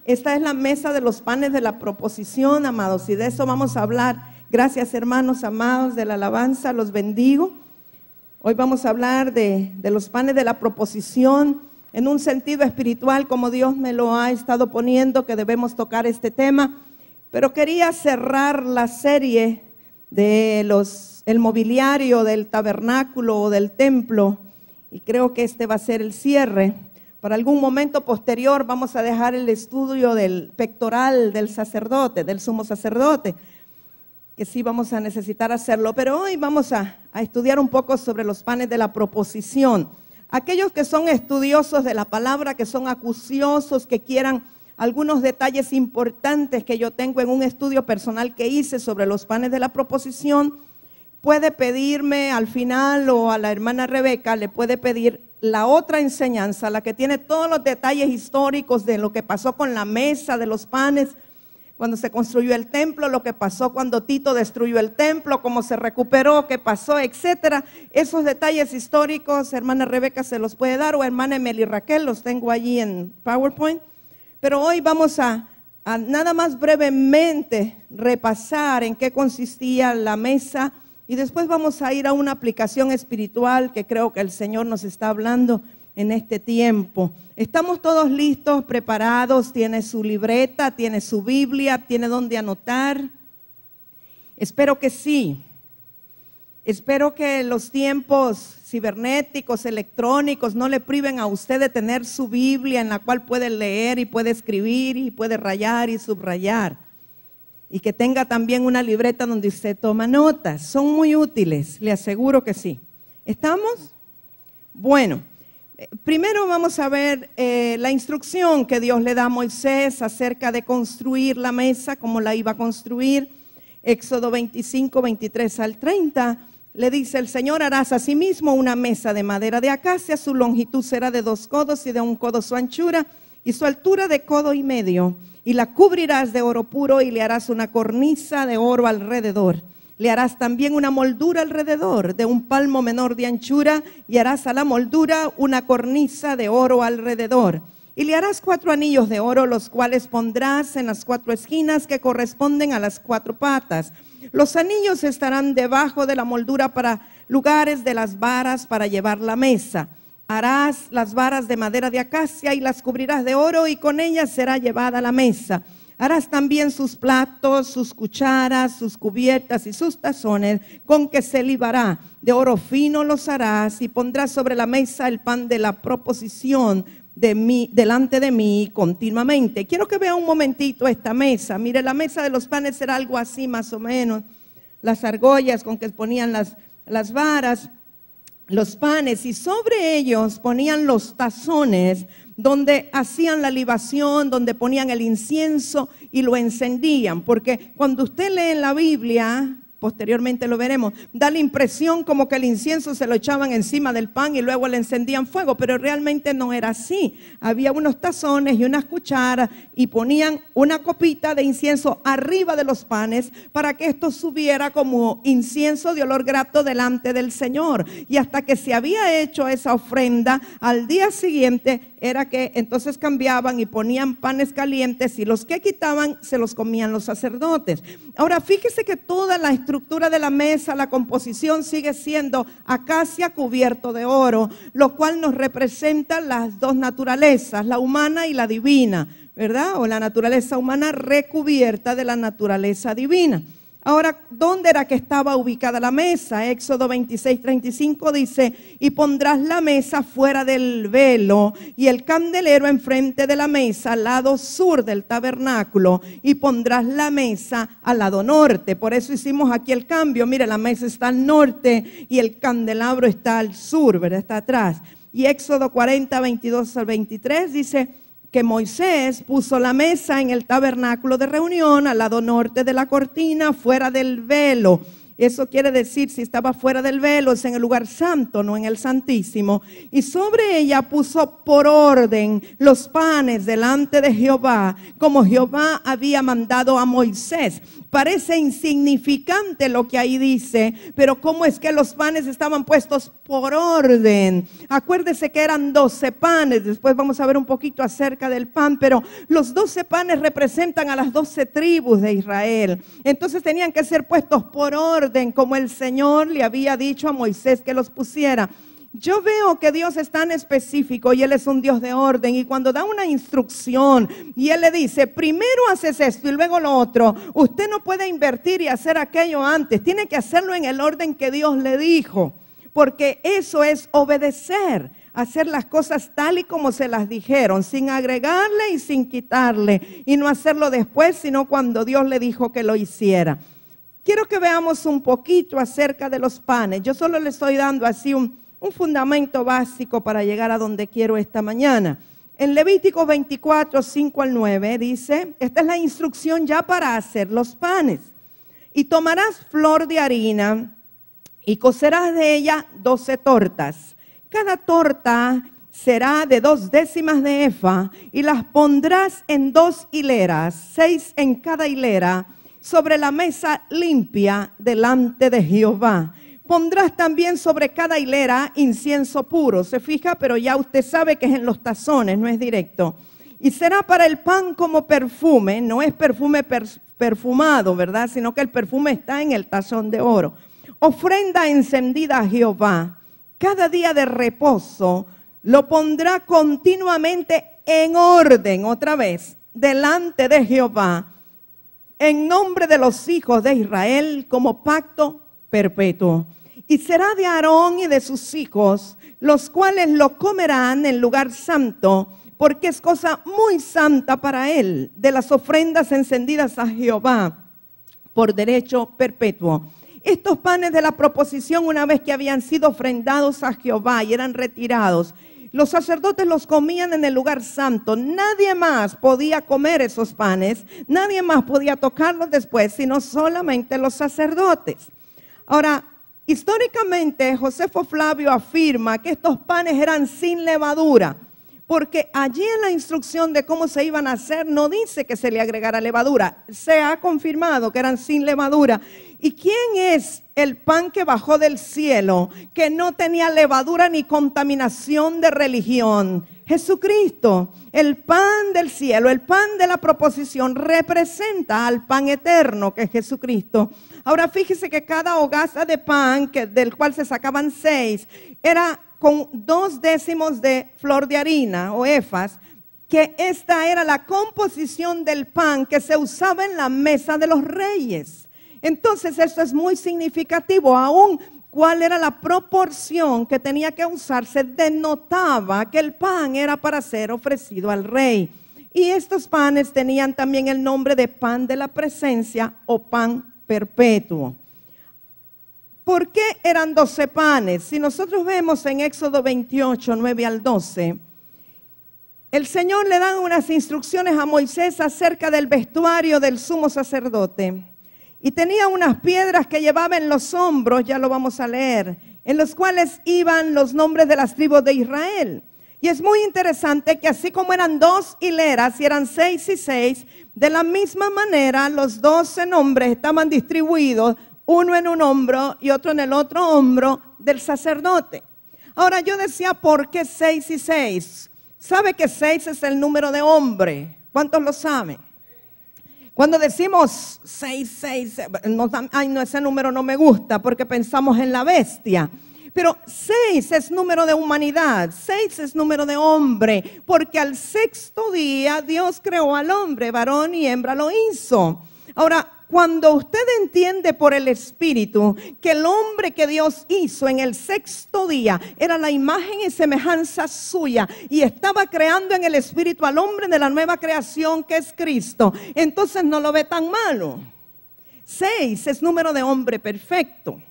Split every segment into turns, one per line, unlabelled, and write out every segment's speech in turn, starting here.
Esta es la mesa de los panes de la proposición, amados, y de eso vamos a hablar. Gracias, hermanos amados de la alabanza, los bendigo. Hoy vamos a hablar de los panes de la proposición en un sentido espiritual, como Dios me lo ha estado poniendo, que debemos tocar este tema. Pero quería cerrar la serie de el mobiliario del tabernáculo o del templo, y creo que este va a ser el cierre. Para algún momento posterior vamos a dejar el estudio del pectoral del sacerdote, del sumo sacerdote, que sí vamos a necesitar hacerlo, pero hoy vamos a estudiar un poco sobre los panes de la proposición. Aquellos que son estudiosos de la palabra, que son acuciosos, que quieran algunos detalles importantes que yo tengo en un estudio personal que hice sobre los panes de la proposición, puede pedirme al final, o a la hermana Rebeca le puede pedir la otra enseñanza, la que tiene todos los detalles históricos de lo que pasó con la mesa de los panes, cuando se construyó el templo, lo que pasó cuando Tito destruyó el templo, cómo se recuperó, qué pasó, etcétera. Esos detalles históricos, hermana Rebeca se los puede dar, o hermana Emily Raquel, los tengo allí en PowerPoint. Pero hoy vamos a nada más brevemente repasar en qué consistía la mesa, y después vamos a ir a una aplicación espiritual que creo que el Señor nos está hablando en este tiempo. ¿Estamos todos listos, preparados? ¿Tiene su libreta? ¿Tiene su Biblia? ¿Tiene dónde anotar? Espero que sí. Espero que los tiempos cibernéticos, electrónicos, no le priven a usted de tener su Biblia en la cual puede leer y puede escribir y puede rayar y subrayar. Y que tenga también una libreta donde usted toma notas. Son muy útiles, le aseguro que sí. ¿Estamos? Bueno. Primero vamos a ver la instrucción que Dios le da a Moisés acerca de construir la mesa, cómo la iba a construir. Éxodo 25, 23 al 30, le dice el Señor: harás asimismo una mesa de madera de acacia, su longitud será de 2 codos y de 1 codo su anchura, y su altura de 1,5 codos, y la cubrirás de oro puro y le harás una cornisa de oro alrededor. Le harás también una moldura alrededor de 1 palmo menor de anchura, y harás a la moldura una cornisa de oro alrededor. Y le harás 4 anillos de oro, los cuales pondrás en las 4 esquinas que corresponden a las 4 patas. Los anillos estarán debajo de la moldura para lugares de las varas para llevar la mesa. Harás las varas de madera de acacia y las cubrirás de oro, y con ellas será llevada la mesa. Harás también sus platos, sus cucharas, sus cubiertas y sus tazones, con que se libará. De oro fino los harás, y pondrás sobre la mesa el pan de la proposición delante de mí continuamente. Quiero que vea un momentito esta mesa. Mire, la mesa de los panes era algo así más o menos. Las argollas con que ponían las varas, los panes, y sobre ellos ponían los tazones donde hacían la libación, donde ponían el incienso y lo encendían. Porque cuando usted lee en la Biblia, posteriormente lo veremos, da la impresión como que el incienso se lo echaban encima del pan y luego le encendían fuego, pero realmente no era así. Había unos tazones y unas cucharas, y ponían una copita de incienso arriba de los panes para que esto subiera como incienso de olor grato delante del Señor. Y hasta que se había hecho esa ofrenda, al día siguiente era que entonces cambiaban y ponían panes calientes, y los que quitaban se los comían los sacerdotes. Ahora fíjese que toda la estructura de la mesa, la composición sigue siendo acacia cubierto de oro, lo cual nos representa las dos naturalezas, la humana y la divina, ¿verdad? O la naturaleza humana recubierta de la naturaleza divina. Ahora, ¿dónde era que estaba ubicada la mesa? Éxodo 26, 35 dice: y pondrás la mesa fuera del velo, y el candelero enfrente de la mesa al lado sur del tabernáculo, y pondrás la mesa al lado norte. Por eso hicimos aquí el cambio. Mire, la mesa está al norte y el candelabro está al sur, ¿verdad? Está atrás. Y Éxodo 40, 22 al 23 dice que Moisés puso la mesa en el tabernáculo de reunión al lado norte de la cortina, fuera del velo. Eso quiere decir si estaba fuera del velo, es en el lugar santo, no en el santísimo. Y sobre ella puso por orden los panes delante de Jehová, como Jehová había mandado a Moisés. Parece insignificante lo que ahí dice, pero cómo es que los panes estaban puestos por orden. Acuérdese que eran 12 panes, después vamos a ver un poquito acerca del pan, pero los 12 panes representan a las 12 tribus de Israel. Entonces tenían que ser puestos por orden, como el Señor le había dicho a Moisés que los pusiera. Yo veo que Dios es tan específico y Él es un Dios de orden, y cuando da una instrucción y Él le dice, primero haces esto y luego lo otro, usted no puede invertir y hacer aquello antes, tiene que hacerlo en el orden que Dios le dijo, porque eso es obedecer, hacer las cosas tal y como se las dijeron, sin agregarle y sin quitarle, y no hacerlo después, sino cuando Dios le dijo que lo hiciera. Quiero que veamos un poquito acerca de los panes. Yo solo le estoy dando así un fundamento básico para llegar a donde quiero esta mañana. En Levítico 24, 5 al 9 dice, esta es la instrucción ya para hacer los panes. Y tomarás flor de harina y cocerás de ella 12 tortas. Cada torta será de 2 décimas de efa y las pondrás en 2 hileras, 6 en cada hilera, sobre la mesa limpia delante de Jehová. Pondrás también sobre cada hilera incienso puro, se fija, pero ya usted sabe que es en los tazones, no es directo. Y será para el pan como perfume, no es perfume perfumado, ¿verdad? Sino que el perfume está en el tazón de oro. Ofrenda encendida a Jehová, cada día de reposo, lo pondrá continuamente en orden, otra vez, delante de Jehová, en nombre de los hijos de Israel, como pacto perpetuo. Y será de Aarón y de sus hijos, los cuales lo comerán en lugar santo, porque es cosa muy santa para él, de las ofrendas encendidas a Jehová, por derecho perpetuo. Estos panes de la proposición, una vez que habían sido ofrendados a Jehová y eran retirados, los sacerdotes los comían en el lugar santo. Nadie más podía comer esos panes, nadie más podía tocarlos después, sino solamente los sacerdotes. Ahora, históricamente, Josefo Flavio afirma que estos panes eran sin levadura, porque allí en la instrucción de cómo se iban a hacer no dice que se le agregara levadura. Se ha confirmado que eran sin levadura. ¿Y quién es el pan que bajó del cielo, que no tenía levadura ni contaminación de religión? Jesucristo, el pan del cielo, el pan de la proposición, representa al pan eterno que es Jesucristo. Ahora fíjese que cada hogaza de pan, del cual se sacaban 6, era con 2 décimos de flor de harina o efas, que esta era la composición del pan que se usaba en la mesa de los reyes. Entonces esto es muy significativo, aún cuál era la proporción que tenía que usarse denotaba que el pan era para ser ofrecido al rey. Y estos panes tenían también el nombre de pan de la presencia o pan perpetuo. ¿Por qué eran 12 panes? Si nosotros vemos en Éxodo 28, 9 al 12, el Señor le da unas instrucciones a Moisés acerca del vestuario del sumo sacerdote. Y tenía unas piedras que llevaba en los hombros, ya lo vamos a leer, en los cuales iban los nombres de las tribus de Israel. Y es muy interesante que así como eran 2 hileras y eran 6 y 6, de la misma manera los 12 nombres estaban distribuidos, uno en un hombro y otro en el otro hombro del sacerdote. Ahora yo decía, ¿por qué 6 y 6? ¿Sabe que 6 es el número de hombre? ¿Cuántos lo saben? Cuando decimos 6, ay no, ese número no me gusta porque pensamos en la bestia. Pero 6 es número de humanidad, 6 es número de hombre, porque al 6º día Dios creó al hombre, varón y hembra lo hizo. Ahora, cuando usted entiende por el Espíritu que el hombre que Dios hizo en el 6º día era la imagen y semejanza suya y estaba creando en el Espíritu al hombre de la nueva creación que es Cristo, entonces no lo ve tan malo. 6 es número de hombre perfecto.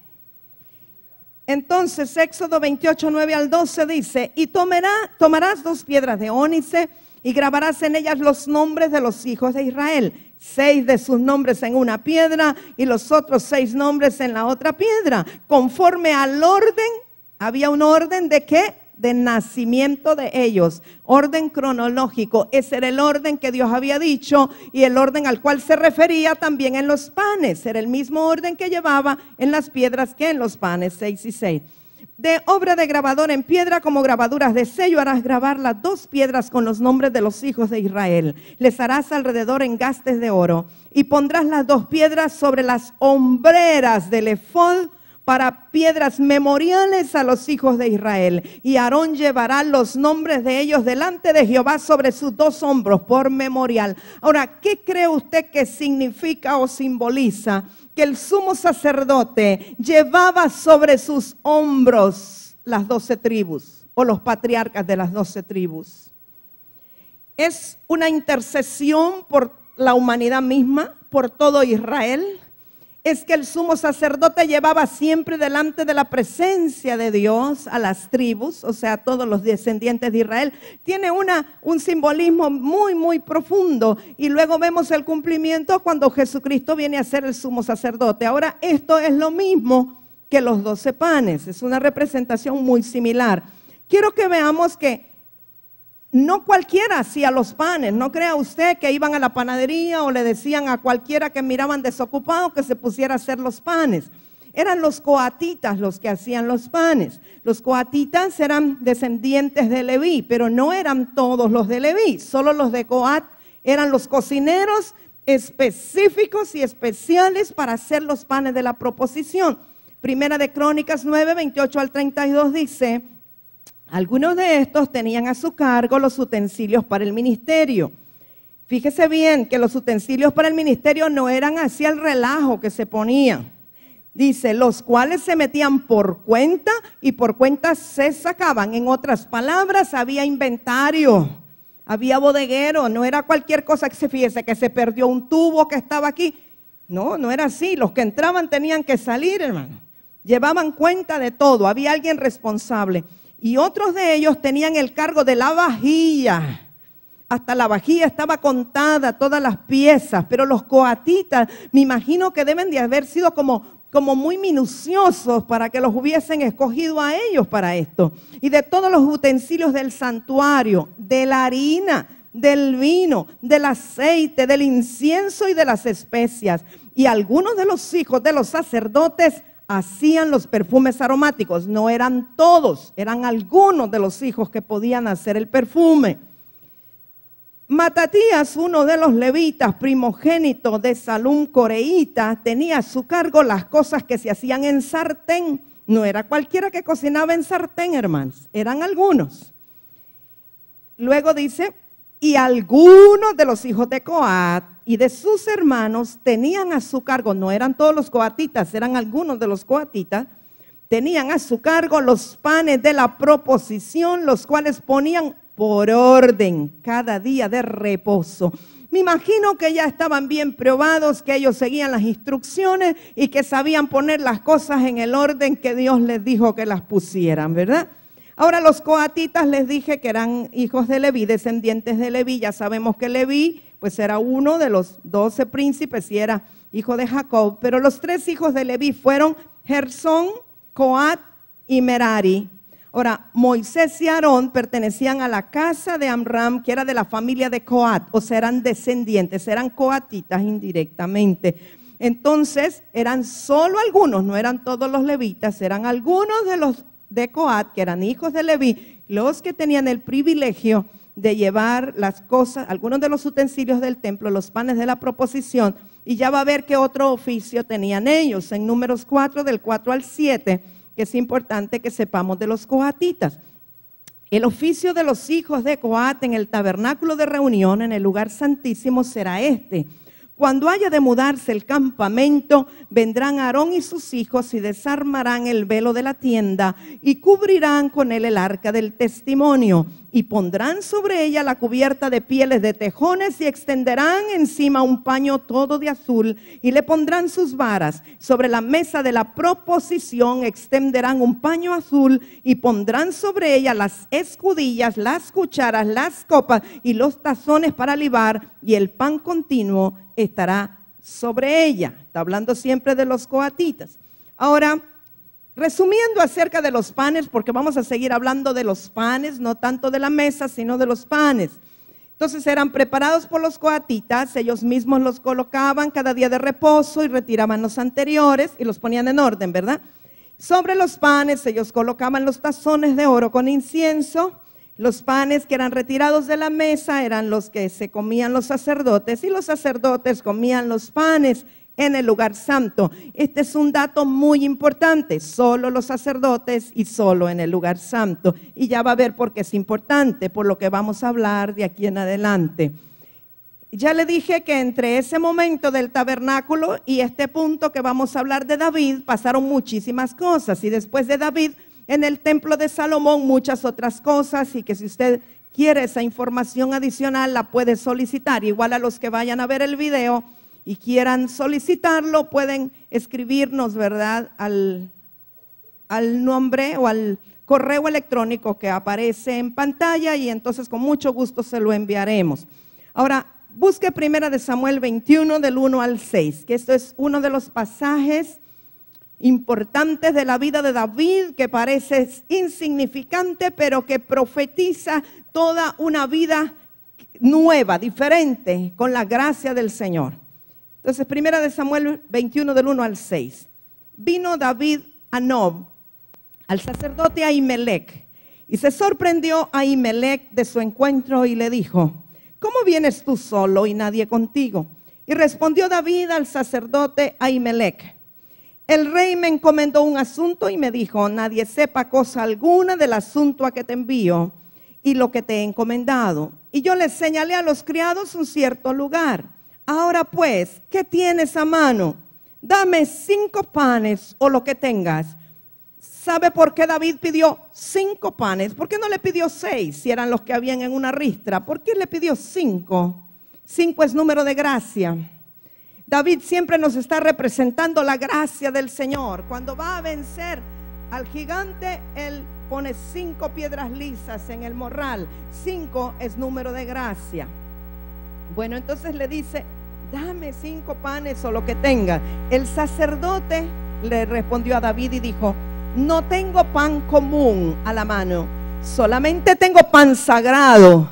Entonces Éxodo 28, 9 al 12 dice, y tomarás 2 piedras de ónice y grabarás en ellas los nombres de los hijos de Israel, 6 de sus nombres en una piedra y los otros 6 nombres en la otra piedra. Conforme al orden, había un orden de ¿qué? De nacimiento de ellos, orden cronológico. Ese era el orden que Dios había dicho y el orden al cual se refería también en los panes. Era el mismo orden que llevaba en las piedras que en los panes, 6 y 6. De obra de grabador en piedra, como grabaduras de sello, harás grabar las 2 piedras con los nombres de los hijos de Israel. Les harás alrededor engastes de oro y pondrás las 2 piedras sobre las hombreras del efod para piedras memoriales a los hijos de Israel. Y Aarón llevará los nombres de ellos delante de Jehová sobre sus 2 hombros por memorial. Ahora, ¿qué cree usted que significa o simboliza? Que el sumo sacerdote llevaba sobre sus hombros las 12 tribus o los patriarcas de las 12 tribus. Es una intercesión por la humanidad misma, por todo Israel. Es que el sumo sacerdote llevaba siempre delante de la presencia de Dios a las tribus, o sea, a todos los descendientes de Israel. Tiene un simbolismo muy, muy profundo. Y luego vemos el cumplimiento cuando Jesucristo viene a ser el sumo sacerdote. Ahora, esto es lo mismo que los 12 panes. Es una representación muy similar. Quiero que veamos que no cualquiera hacía los panes. No crea usted que iban a la panadería o le decían a cualquiera que miraban desocupado que se pusiera a hacer los panes. Eran los coatitas los que hacían los panes. Los coatitas eran descendientes de Leví, pero no eran todos los de Leví. Solo los de Coat eran los cocineros específicos y especiales para hacer los panes de la proposición. Primera de Crónicas 9, 28 al 32 dice: algunos de estos tenían a su cargo los utensilios para el ministerio. Fíjese bien que los utensilios para el ministerio no eran así el relajo que se ponían. Dice, los cuales se metían por cuenta y por cuenta se sacaban. En otras palabras, había inventario, había bodeguero. No era cualquier cosa que se fíjese que se perdió un tubo que estaba aquí. No, no era así. Los que entraban tenían que salir, hermano. Llevaban cuenta de todo. Había alguien responsable. Y otros de ellos tenían el cargo de la vajilla. Hasta la vajilla estaba contada, todas las piezas. Pero los coatitas, me imagino que deben de haber sido como muy minuciosos para que los hubiesen escogido a ellos para esto. Y de todos los utensilios del santuario, de la harina, del vino, del aceite, del incienso y de las especias. Y algunos de los hijos de los sacerdotes hacían los perfumes aromáticos. No eran todos, eran algunos de los hijos que podían hacer el perfume. Matatías, uno de los levitas, primogénito de Salum coreíta, tenía a su cargo las cosas que se hacían en sartén. No era cualquiera que cocinaba en sartén, hermanos, eran algunos. Luego dice, y algunos de los hijos de Coat y de sus hermanos tenían a su cargo, no eran todos los coatitas, eran algunos de los coatitas, tenían a su cargo los panes de la proposición, los cuales ponían por orden cada día de reposo. Me imagino que ya estaban bien probados, que ellos seguían las instrucciones y que sabían poner las cosas en el orden que Dios les dijo que las pusieran, ¿verdad? Ahora los coatitas les dije que eran hijos de Leví, descendientes de Leví. Ya sabemos que Leví pues era uno de los 12 príncipes y era hijo de Jacob. Pero los 3 hijos de Leví fueron Gersón, Coat y Merari. Ahora, Moisés y Aarón pertenecían a la casa de Amram, que era de la familia de Coat, o sea, eran descendientes, eran coatitas indirectamente. Entonces, eran solo algunos, no eran todos los levitas, eran algunos de los de Coat, que eran hijos de Leví, los que tenían el privilegio de llevar las cosas, algunos de los utensilios del templo, los panes de la proposición, y ya va a ver qué otro oficio tenían ellos. En Números 4, del 4 al 7, que es importante que sepamos de los coatitas. El oficio de los hijos de Coat en el tabernáculo de reunión, en el lugar santísimo, será este. Cuando haya de mudarse el campamento, vendrán Aarón y sus hijos y desarmarán el velo de la tienda y cubrirán con él el arca del testimonio. y pondrán sobre ella la cubierta de pieles de tejones y extenderán encima un paño todo de azul y le pondrán sus varas. Sobre la mesa de la proposición extenderán un paño azul y pondrán sobre ella las escudillas, las cucharas, las copas y los tazones para libar, y el pan continuo estará sobre ella. Está hablando siempre de los coatitas. Ahora, resumiendo acerca de los panes, porque vamos a seguir hablando de los panes, no tanto de la mesa, sino de los panes. Entonces eran preparados por los coatitas, ellos mismos los colocaban cada día de reposo y retiraban los anteriores y los ponían en orden, ¿verdad? Sobre los panes ellos colocaban los tazones de oro con incienso. Los panes que eran retirados de la mesa eran los que se comían los sacerdotes, y los sacerdotes comían los panes en el lugar santo. Este es un dato muy importante, solo los sacerdotes y solo en el lugar santo. Y ya va a ver por qué es importante, por lo que vamos a hablar de aquí en adelante. Ya le dije que entre ese momento del tabernáculo y este punto que vamos a hablar de David, pasaron muchísimas cosas. Y después de David, en el templo de Salomón, muchas otras cosas, y que si usted quiere esa información adicional, la puede solicitar. Igual a los que vayan a ver el video y quieran solicitarlo, pueden escribirnos, ¿verdad?, al nombre o al correo electrónico que aparece en pantalla, y entonces con mucho gusto se lo enviaremos. Ahora, busque 1 de Samuel 21 del 1 al 6, que esto es uno de los pasajes importantes de la vida de David, que parece insignificante, pero que profetiza toda una vida nueva, diferente, con la gracia del Señor. Entonces, 1 de Samuel 21 del 1 al 6. Vino David a Nob, al sacerdote Ahimelech, y se sorprendió a Ahimelech de su encuentro y le dijo: ¿cómo vienes tú solo y nadie contigo? Y respondió David al sacerdote Ahimelech: el rey me encomendó un asunto y me dijo: nadie sepa cosa alguna del asunto a que te envío y lo que te he encomendado. Y yo le señalé a los criados un cierto lugar. Ahora pues, ¿qué tienes a mano? Dame 5 panes o lo que tengas. ¿Sabe por qué David pidió 5 panes? ¿Por qué no le pidió 6 si eran los que habían en una ristra? ¿Por qué le pidió 5? 5 es número de gracia. David siempre nos está representando la gracia del Señor. Cuando va a vencer al gigante, él pone 5 piedras lisas en el morral. 5 es número de gracia. Bueno, entonces le dice: dame 5 panes o lo que tenga. El sacerdote le respondió a David y dijo: no tengo pan común a la mano, solamente tengo pan sagrado,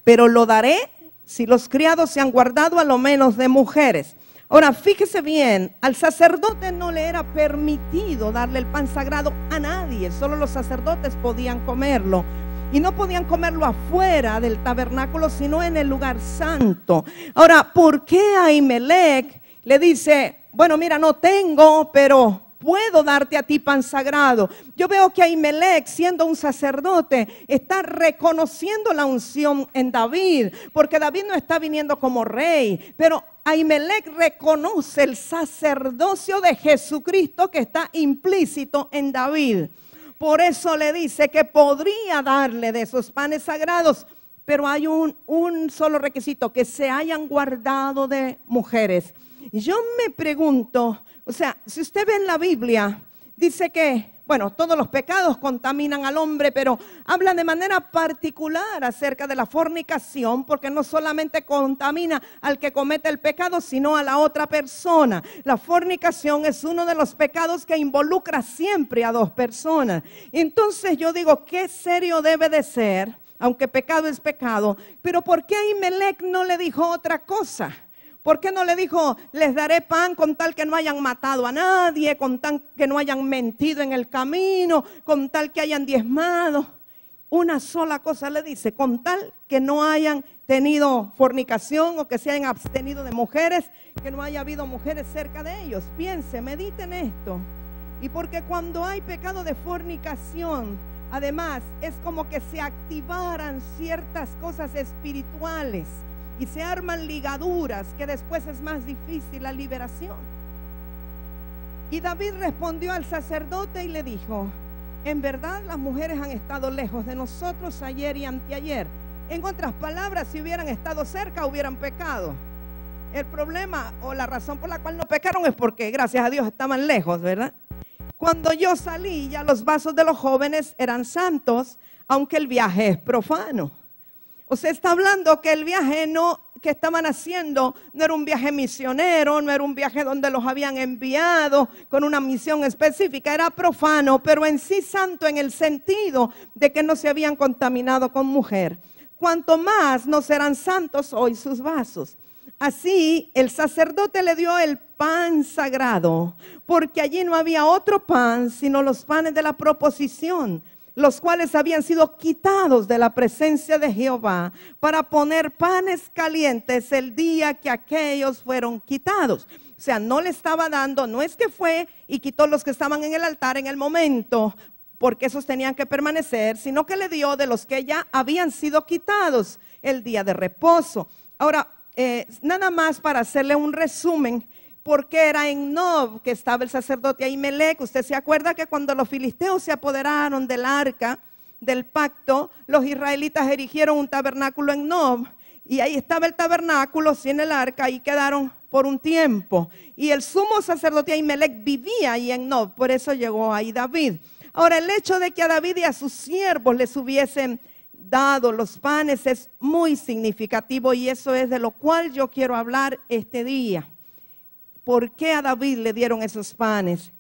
pero lo daré si los criados se han guardado a lo menos de mujeres. Ahora, fíjese bien, al sacerdote no le era permitido darle el pan sagrado a nadie, solo los sacerdotes podían comerlo. Y no podían comerlo afuera del tabernáculo, sino en el lugar santo. Ahora, ¿por qué Ahimelech le dice: bueno, mira, no tengo, pero puedo darte a ti pan sagrado? Yo veo que Ahimelech, siendo un sacerdote, está reconociendo la unción en David, porque David no está viniendo como rey, pero Ahimelech reconoce el sacerdocio de Jesucristo que está implícito en David. Por eso le dice que podría darle de esos panes sagrados, pero hay un solo requisito: que se hayan guardado de mujeres. Yo me pregunto, o sea, si usted ve en la Biblia, dice que, bueno, todos los pecados contaminan al hombre, pero habla de manera particular acerca de la fornicación, porque no solamente contamina al que comete el pecado, sino a la otra persona. La fornicación es uno de los pecados que involucra siempre a 2 personas. Entonces yo digo, qué serio debe de ser, aunque pecado es pecado, pero ¿por qué Ahimelech no le dijo otra cosa? ¿Por qué no le dijo: les daré pan con tal que no hayan matado a nadie, con tal que no hayan mentido en el camino, con tal que hayan diezmado? Una sola cosa le dice: con tal que no hayan tenido fornicación o que se hayan abstenido de mujeres, que no haya habido mujeres cerca de ellos. Piense, mediten esto. Y porque cuando hay pecado de fornicación, además es como que se activaran ciertas cosas espirituales y se arman ligaduras que después es más difícil la liberación. Y David respondió al sacerdote y le dijo: en verdad las mujeres han estado lejos de nosotros ayer y anteayer. En otras palabras, si hubieran estado cerca, hubieran pecado. El problema o la razón por la cual no pecaron es porque, gracias a Dios, estaban lejos, ¿verdad? Cuando yo salí, ya los vasos de los jóvenes eran santos, aunque el viaje es profano. O sea, está hablando que el viaje que estaban haciendo no era un viaje misionero, no era un viaje donde los habían enviado con una misión específica, era profano, pero en sí santo en el sentido de que no se habían contaminado con mujer. Cuanto más no serán santos hoy sus vasos. Así el sacerdote le dio el pan sagrado, porque allí no había otro pan sino los panes de la proposición, los cuales habían sido quitados de la presencia de Jehová para poner panes calientes el día que aquellos fueron quitados. O sea, no le estaba dando, no es que fue y quitó los que estaban en el altar en el momento, porque esos tenían que permanecer, sino que le dio de los que ya habían sido quitados el día de reposo. Ahora, nada más para hacerle un resumen, porque era en Nob que estaba el sacerdote Ahimelech. Usted se acuerda que cuando los filisteos se apoderaron del arca del pacto, los israelitas erigieron un tabernáculo en Nob, y ahí estaba el tabernáculo sin el arca, y quedaron por un tiempo, y el sumo sacerdote Ahimelech vivía ahí en Nob, por eso llegó ahí David. Ahora, el hecho de que a David y a sus siervos les hubiesen dado los panes es muy significativo, y eso es de lo cual yo quiero hablar este día. ¿Por qué a David le dieron esos panes?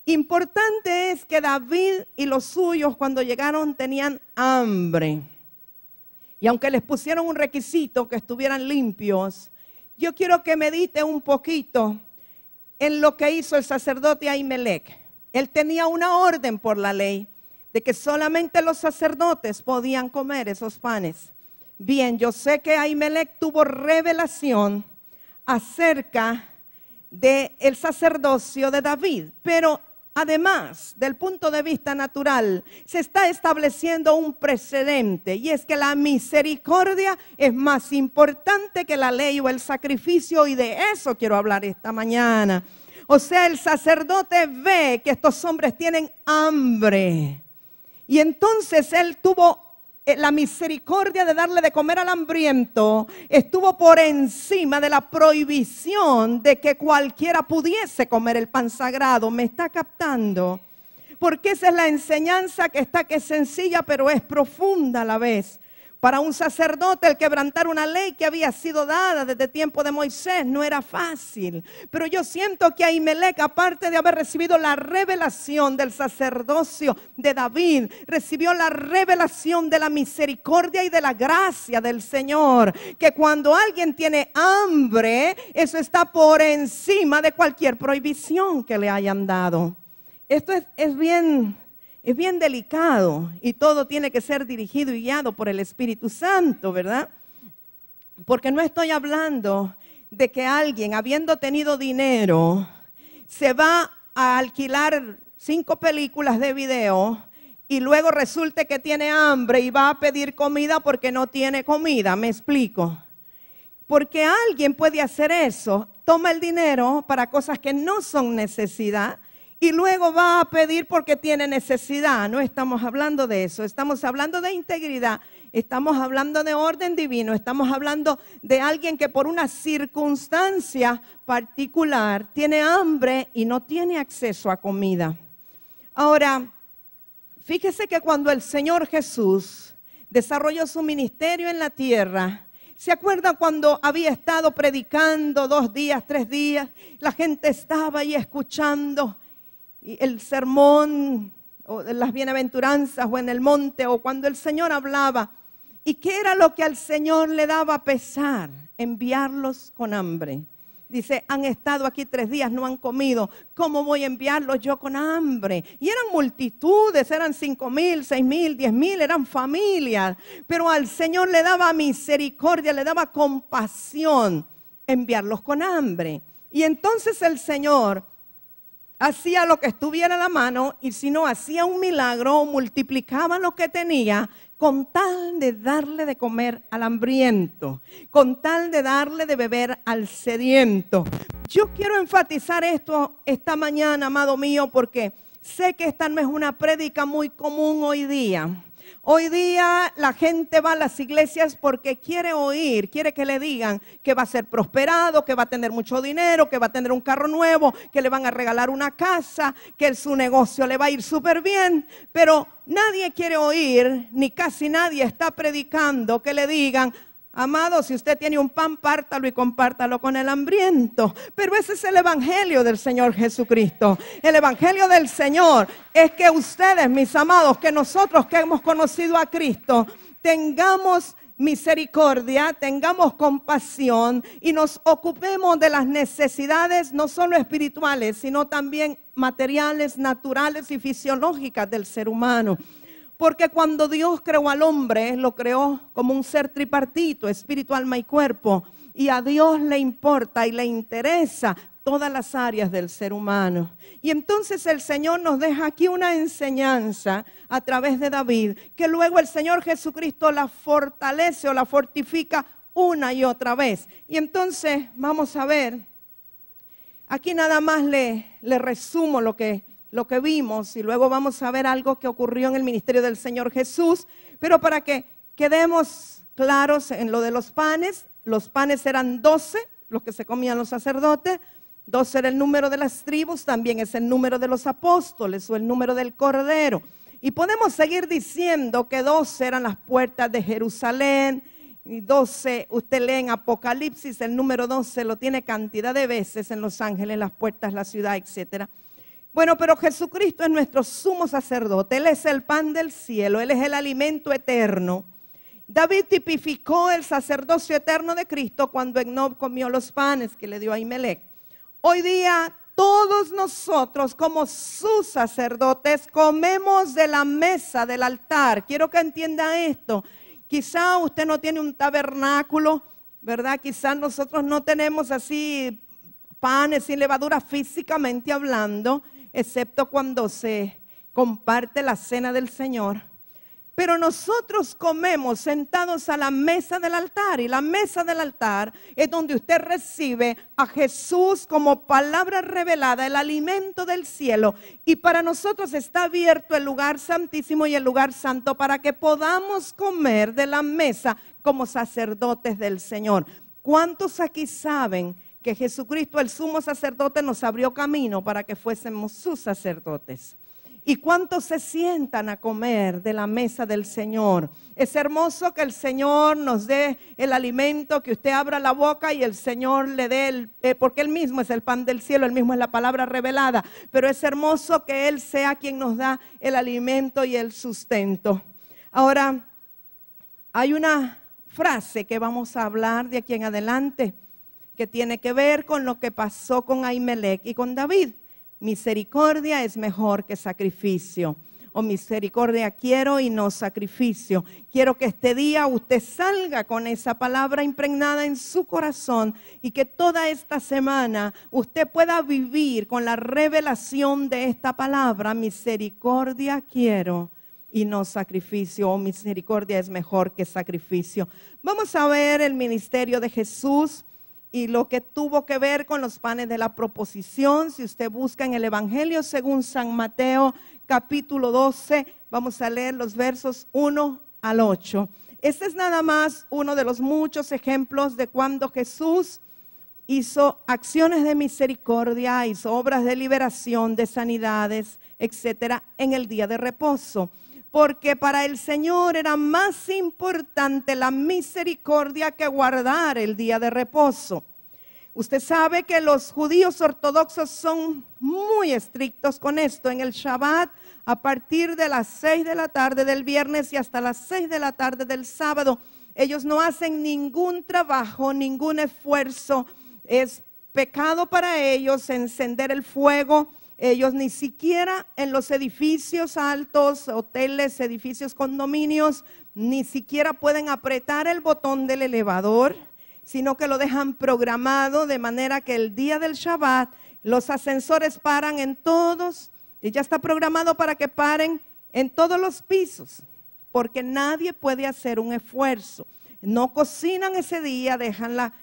Importante es que David y los suyos cuando llegaron tenían hambre. Y aunque les pusieron un requisito que estuvieran limpios, yo quiero que medite un poquito en lo que hizo el sacerdote Ahimelech. Él tenía una orden por la ley de que solamente los sacerdotes podían comer esos panes. Bien, yo sé que Ahimelech tuvo revelación acerca del sacerdocio de David, pero además, del punto de vista natural, se está estableciendo un precedente, y es que la misericordia es más importante que la ley o el sacrificio, y de eso quiero hablar esta mañana. O sea, el sacerdote ve que estos hombres tienen hambre, y entonces él tuvo la misericordia de darle de comer al hambriento, estuvo por encima de la prohibición de que cualquiera pudiese comer el pan sagrado. ¿Me está captando? Porque esa es la enseñanza que es sencilla, pero es profunda a la vez. Para un sacerdote el quebrantar una ley que había sido dada desde tiempo de Moisés no era fácil. Pero yo siento que Ahimelech, aparte de haber recibido la revelación del sacerdocio de David, recibió la revelación de la misericordia y de la gracia del Señor. Que cuando alguien tiene hambre, eso está por encima de cualquier prohibición que le hayan dado. Esto es bien delicado, y todo tiene que ser dirigido y guiado por el Espíritu Santo, ¿verdad? Porque no estoy hablando de que alguien, habiendo tenido dinero, se va a alquilar 5 películas de video y luego resulte que tiene hambre y va a pedir comida porque no tiene comida. ¿Me explico? Porque alguien puede hacer eso, toma el dinero para cosas que no son necesidad, y luego va a pedir porque tiene necesidad. No estamos hablando de eso, estamos hablando de integridad, estamos hablando de orden divino, estamos hablando de alguien que por una circunstancia particular tiene hambre y no tiene acceso a comida. Ahora, fíjese que cuando el Señor Jesús desarrolló su ministerio en la tierra, ¿se acuerdan cuando había estado predicando 2 días, 3 días? La gente estaba ahí escuchando el sermón o de las bienaventuranzas o en el monte, o cuando el Señor hablaba. ¿Y qué era lo que al Señor le daba pesar? Enviarlos con hambre. Dice, han estado aquí 3 días, no han comido. ¿Cómo voy a enviarlos yo con hambre? Y eran multitudes, eran 5,000, 6,000, 10,000, eran familias. Pero al Señor le daba misericordia, le daba compasión enviarlos con hambre. Y entonces el Señor hacía lo que estuviera a la mano, y si no hacía un milagro, multiplicaba lo que tenía con tal de darle de comer al hambriento, con tal de darle de beber al sediento. Yo quiero enfatizar esto esta mañana, amado mío, porque Sé que esta no es una prédica muy común hoy día. Hoy día la gente va a las iglesias porque quiere oír, quiere que le digan que va a ser prosperado, que va a tener mucho dinero, que va a tener un carro nuevo, que le van a regalar una casa, que su negocio le va a ir súper bien. Pero nadie quiere oír, ni casi nadie está predicando que le digan: amado, si usted tiene un pan, pártalo y compártalo con el hambriento. Pero ese es el evangelio del Señor Jesucristo. El evangelio del Señor es que ustedes, mis amados, que nosotros que hemos conocido a Cristo, tengamos misericordia, tengamos compasión y nos ocupemos de las necesidades no solo espirituales, sino también materiales, naturales y fisiológicas del ser humano. Porque cuando Dios creó al hombre, lo creó como un ser tripartito, espíritu, alma y cuerpo. Y a Dios le importa y le interesa todas las áreas del ser humano. Y entonces el Señor nos deja aquí una enseñanza a través de David, que luego el Señor Jesucristo la fortalece o la fortifica una y otra vez. Y entonces vamos a ver, aquí nada más le resumo lo que vimos, y luego vamos a ver algo que ocurrió en el ministerio del Señor Jesús. Pero para que quedemos claros en lo de los panes eran 12, los que se comían los sacerdotes. 12 era el número de las tribus, también es el número de los apóstoles o el número del Cordero. Y podemos seguir diciendo que 12 eran las puertas de Jerusalén. Y 12, usted lee en Apocalipsis, el número 12 lo tiene cantidad de veces en los ángeles, las puertas, la ciudad, etcétera. Bueno, pero Jesucristo es nuestro sumo sacerdote. Él es el pan del cielo, Él es el alimento eterno. David tipificó el sacerdocio eterno de Cristo cuando Enoc comió los panes que le dio a Ahimelech. Hoy día todos nosotros como sus sacerdotes comemos de la mesa del altar. Quiero que entienda esto. Quizá usted no tiene un tabernáculo, ¿verdad? Quizá nosotros no tenemos así panes sin levadura físicamente hablando, excepto cuando se comparte la cena del Señor. Pero nosotros comemos sentados a la mesa del altar, y la mesa del altar es donde usted recibe a Jesús como palabra revelada, el alimento del cielo. Y para nosotros está abierto el lugar santísimo y el lugar santo para que podamos comer de la mesa como sacerdotes del Señor. ¿Cuántos aquí saben que Jesucristo, el sumo sacerdote, nos abrió camino para que fuésemos sus sacerdotes? ¿Y cuántos se sientan a comer de la mesa del Señor? Es hermoso que el Señor nos dé el alimento, que usted abra la boca y el Señor le dé, porque Él mismo es el pan del cielo, Él mismo es la palabra revelada. Pero es hermoso que Él sea quien nos da el alimento y el sustento. Ahora, hay una frase que vamos a hablar de aquí en adelante, que tiene que ver con lo que pasó con Ahimelech y con David. Misericordia es mejor que sacrificio. O misericordia quiero y no sacrificio. Quiero que este día usted salga con esa palabra impregnada en su corazón y que toda esta semana usted pueda vivir con la revelación de esta palabra. Misericordia quiero y no sacrificio, o misericordia es mejor que sacrificio. Vamos a ver el ministerio de Jesús y lo que tuvo que ver con los panes de la proposición. Si usted busca en el Evangelio según San Mateo, capítulo 12, vamos a leer los versos 1 al 8. Este es nada más uno de los muchos ejemplos de cuando Jesús hizo acciones de misericordia, hizo obras de liberación, de sanidades, etcétera, en el día de reposo. Porque para el Señor era más importante la misericordia que guardar el día de reposo. Usted sabe que los judíos ortodoxos son muy estrictos con esto. En el Shabbat, a partir de las 6 de la tarde del viernes y hasta las 6 de la tarde del sábado, ellos no hacen ningún trabajo, ningún esfuerzo. Es pecado para ellos encender el fuego. Ellos ni siquiera en los edificios altos, hoteles, edificios, condominios, ni siquiera pueden apretar el botón del elevador, sino que lo dejan programado de manera que el día del Shabbat los ascensores paran en todos, y ya está programado para que paren en todos los pisos, porque nadie puede hacer un esfuerzo. No cocinan ese día, dejan la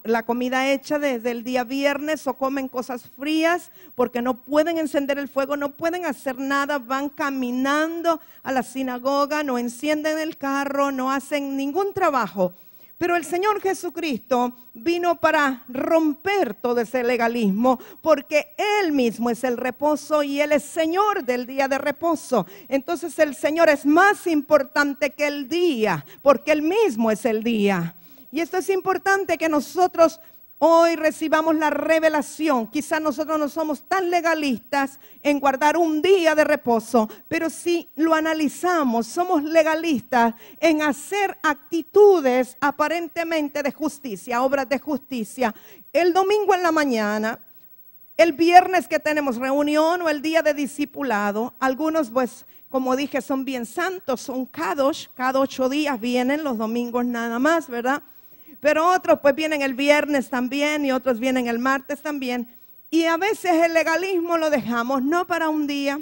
la comida hecha desde el día viernes, o comen cosas frías porque no pueden encender el fuego, no pueden hacer nada, van caminando a la sinagoga, no encienden el carro, no hacen ningún trabajo. Pero el Señor Jesucristo vino para romper todo ese legalismo, porque Él mismo es el reposo y Él es Señor del día de reposo. Entonces el Señor es más importante que el día, porque Él mismo es el día. Y esto es importante que nosotros hoy recibamos la revelación. Quizás nosotros no somos tan legalistas en guardar un día de reposo, pero si lo analizamos, somos legalistas en hacer actitudes aparentemente de justicia, obras de justicia. El domingo en la mañana, el viernes que tenemos reunión o el día de discipulado, algunos pues como dije son bien santos, son cada 8 días vienen, los domingos nada más, ¿verdad? Pero otros pues vienen el viernes también y otros vienen el martes también. Y a veces el legalismo lo dejamos no para un día,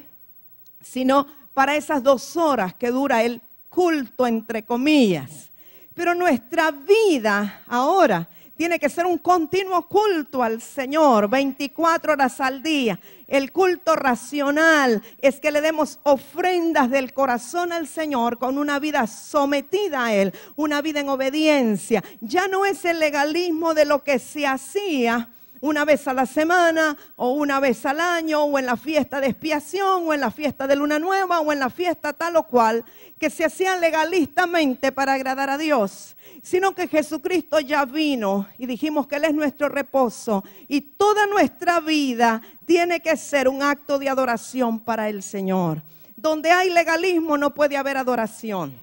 sino para esas 2 horas que dura el culto, entre comillas. Pero nuestra vida ahora tiene que ser un continuo culto al Señor, 24 horas al día. El culto racional es que le demos ofrendas del corazón al Señor con una vida sometida a Él, una vida en obediencia. Ya no es el legalismo de lo que se hacía una vez a la semana o una vez al año o en la fiesta de expiación o en la fiesta de luna nueva o en la fiesta tal o cual, que se hacían legalistamente para agradar a Dios, sino que Jesucristo ya vino y dijimos que Él es nuestro reposo y toda nuestra vida tiene que ser un acto de adoración para el Señor. Donde hay legalismo no puede haber adoración.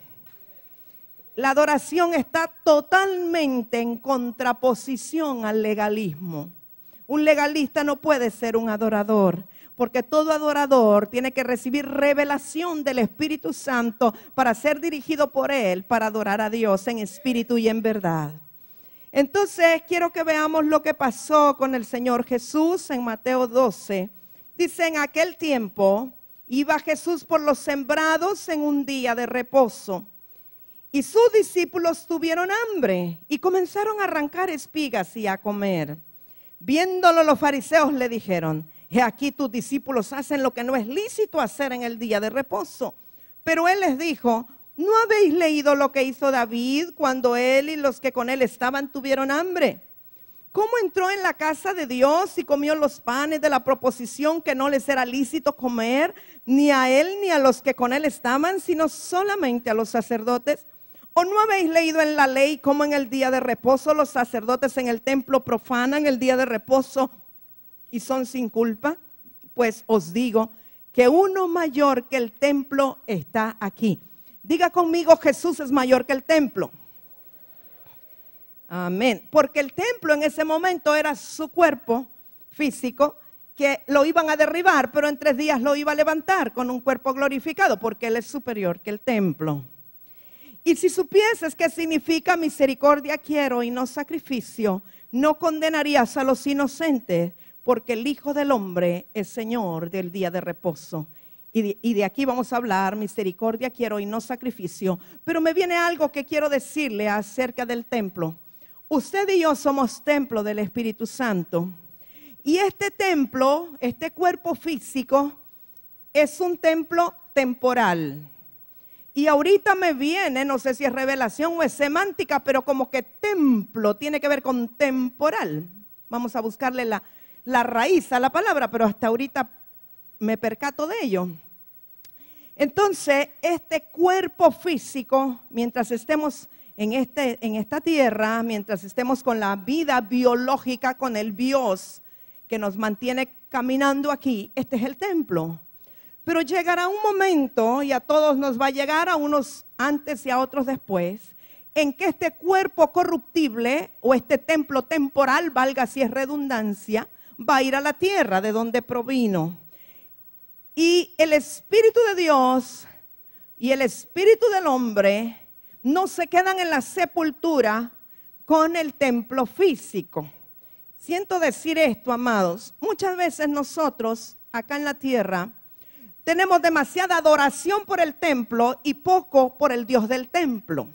La adoración está totalmente en contraposición al legalismo. Un legalista no puede ser un adorador, porque todo adorador tiene que recibir revelación del Espíritu Santo para ser dirigido por Él, para adorar a Dios en espíritu y en verdad. Entonces quiero que veamos lo que pasó con el Señor Jesús en Mateo 12. Dice: en aquel tiempo iba Jesús por los sembrados en un día de reposo, y sus discípulos tuvieron hambre y comenzaron a arrancar espigas y a comer. Viéndolo los fariseos le dijeron: he aquí tus discípulos hacen lo que no es lícito hacer en el día de reposo. Pero él les dijo: ¿no habéis leído lo que hizo David cuando él y los que con él estaban tuvieron hambre? ¿Cómo entró en la casa de Dios y comió los panes de la proposición que no les era lícito comer, ni a él ni a los que con él estaban, sino solamente a los sacerdotes? ¿O no habéis leído en la ley cómo en el día de reposo los sacerdotes en el templo profanan el día de reposo y son sin culpa? Pues os digo que uno mayor que el templo está aquí. Diga conmigo: Jesús es mayor que el templo. Amén. Porque el templo en ese momento era su cuerpo físico, que lo iban a derribar, pero en 3 días lo iba a levantar con un cuerpo glorificado, porque Él es superior que el templo. Y si supieses qué significa misericordia quiero y no sacrificio, no condenarías a los inocentes, porque el Hijo del Hombre es Señor del día de reposo. Y de aquí vamos a hablar: misericordia quiero y no sacrificio. Pero me viene algo que quiero decirle acerca del templo. Usted y yo somos templo del Espíritu Santo. Y este templo, este cuerpo físico, es un templo temporal. Y ahorita me viene, no sé si es revelación o es semántica, pero como que templo tiene que ver con temporal. Vamos a buscarle la raíz a la palabra, pero hasta ahorita me percato de ello. Entonces, este cuerpo físico, mientras estemos en esta tierra, mientras estemos con la vida biológica, con el bios que nos mantiene caminando aquí, este es el templo. Pero llegará un momento, y a todos nos va a llegar, a unos antes y a otros después, en que este cuerpo corruptible o este templo temporal, valga si es redundancia, va a ir a la tierra de donde provino. Y el Espíritu de Dios y el Espíritu del hombre no se quedan en la sepultura con el templo físico. Siento decir esto, amados. Muchas veces nosotros acá en la tierra tenemos demasiada adoración por el templo y poco por el Dios del templo.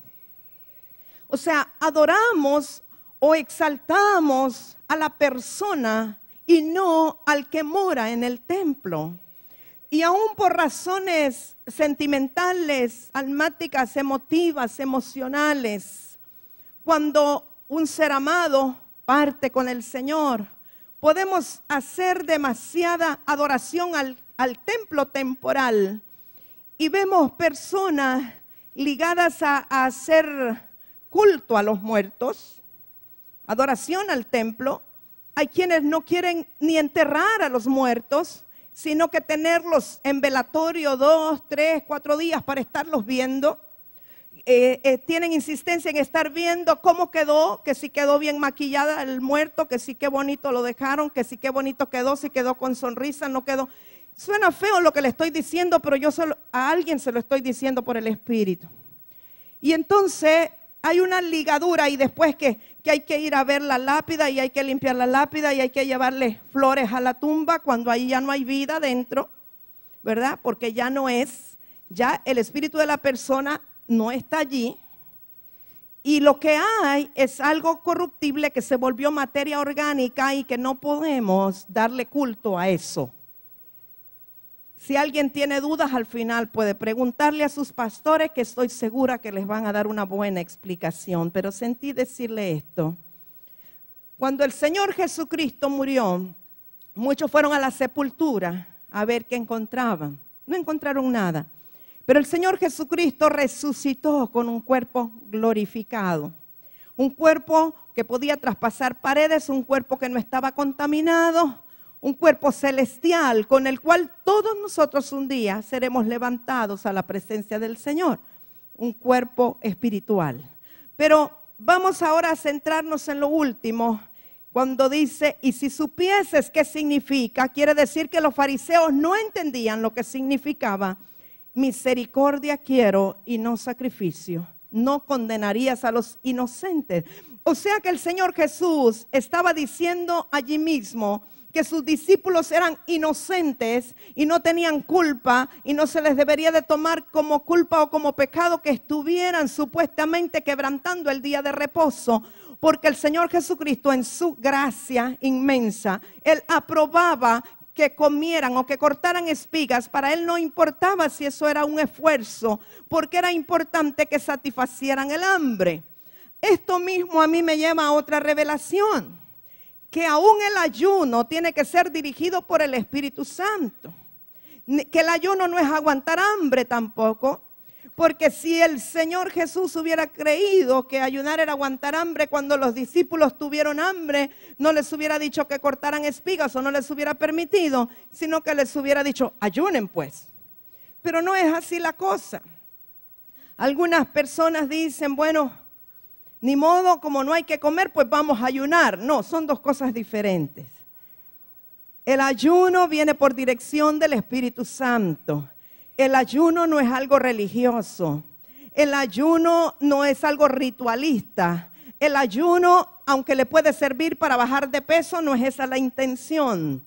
O sea, adoramos o exaltamos a la persona y no al que mora en el templo. Y aún por razones sentimentales, almáticas, emotivas, emocionales, cuando un ser amado parte con el Señor, podemos hacer demasiada adoración al templo temporal y vemos personas ligadas a hacer culto a los muertos, adoración al templo. Hay quienes no quieren ni enterrar a los muertos, sino que tenerlos en velatorio 2, 3, 4 días para estarlos viendo. Tienen insistencia en estar viendo cómo quedó, que si quedó bien maquillada el muerto, que si qué bonito lo dejaron, que si qué bonito quedó, si quedó con sonrisa, no quedó. Suena feo lo que le estoy diciendo, pero yo a alguien se lo estoy diciendo por el Espíritu. Y entonces hay una ligadura y después que hay que ir a ver la lápida y hay que limpiar la lápida y hay que llevarle flores a la tumba cuando ahí ya no hay vida dentro, ¿verdad? Porque ya no es, ya el espíritu de la persona no está allí. Y lo que hay es algo corruptible que se volvió materia orgánica y que no podemos darle culto a eso. Si alguien tiene dudas, al final puede preguntarle a sus pastores, que estoy segura que les van a dar una buena explicación. Pero sentí decirle esto. Cuando el Señor Jesucristo murió, muchos fueron a la sepultura a ver qué encontraban. No encontraron nada. Pero el Señor Jesucristo resucitó con un cuerpo glorificado. Un cuerpo que podía traspasar paredes, un cuerpo que no estaba contaminado. Un cuerpo celestial con el cual todos nosotros un día seremos levantados a la presencia del Señor. Un cuerpo espiritual. Pero vamos ahora a centrarnos en lo último. Cuando dice, y si supieses qué significa, quiere decir que los fariseos no entendían lo que significaba. Misericordia quiero y no sacrificio. No condenarías a los inocentes. O sea que el Señor Jesús estaba diciendo allí mismo que sus discípulos eran inocentes y no tenían culpa y no se les debería de tomar como culpa o como pecado que estuvieran supuestamente quebrantando el día de reposo, porque el Señor Jesucristo en su gracia inmensa, Él aprobaba que comieran o que cortaran espigas. Para Él no importaba si eso era un esfuerzo, porque era importante que satisfacieran el hambre. Esto mismo a mí me lleva a otra revelación, que aún el ayuno tiene que ser dirigido por el Espíritu Santo. Que el ayuno no es aguantar hambre tampoco, porque si el Señor Jesús hubiera creído que ayunar era aguantar hambre, cuando los discípulos tuvieron hambre, no les hubiera dicho que cortaran espigas o no les hubiera permitido, sino que les hubiera dicho, ayunen pues. Pero no es así la cosa. Algunas personas dicen, bueno, ni modo, como no hay que comer, pues vamos a ayunar. No, son dos cosas diferentes. El ayuno viene por dirección del Espíritu Santo. El ayuno no es algo religioso. El ayuno no es algo ritualista. El ayuno, aunque le puede servir para bajar de peso, no es esa la intención.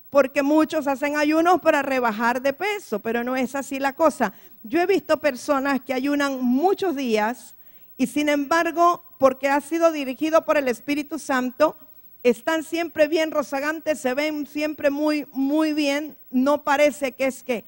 Porque muchos hacen ayunos para rebajar de peso, pero no es así la cosa. Yo he visto personas que ayunan muchos días y sin embargo, porque ha sido dirigido por el Espíritu Santo, están siempre bien rozagantes, se ven siempre muy, muy bien. No parece que es que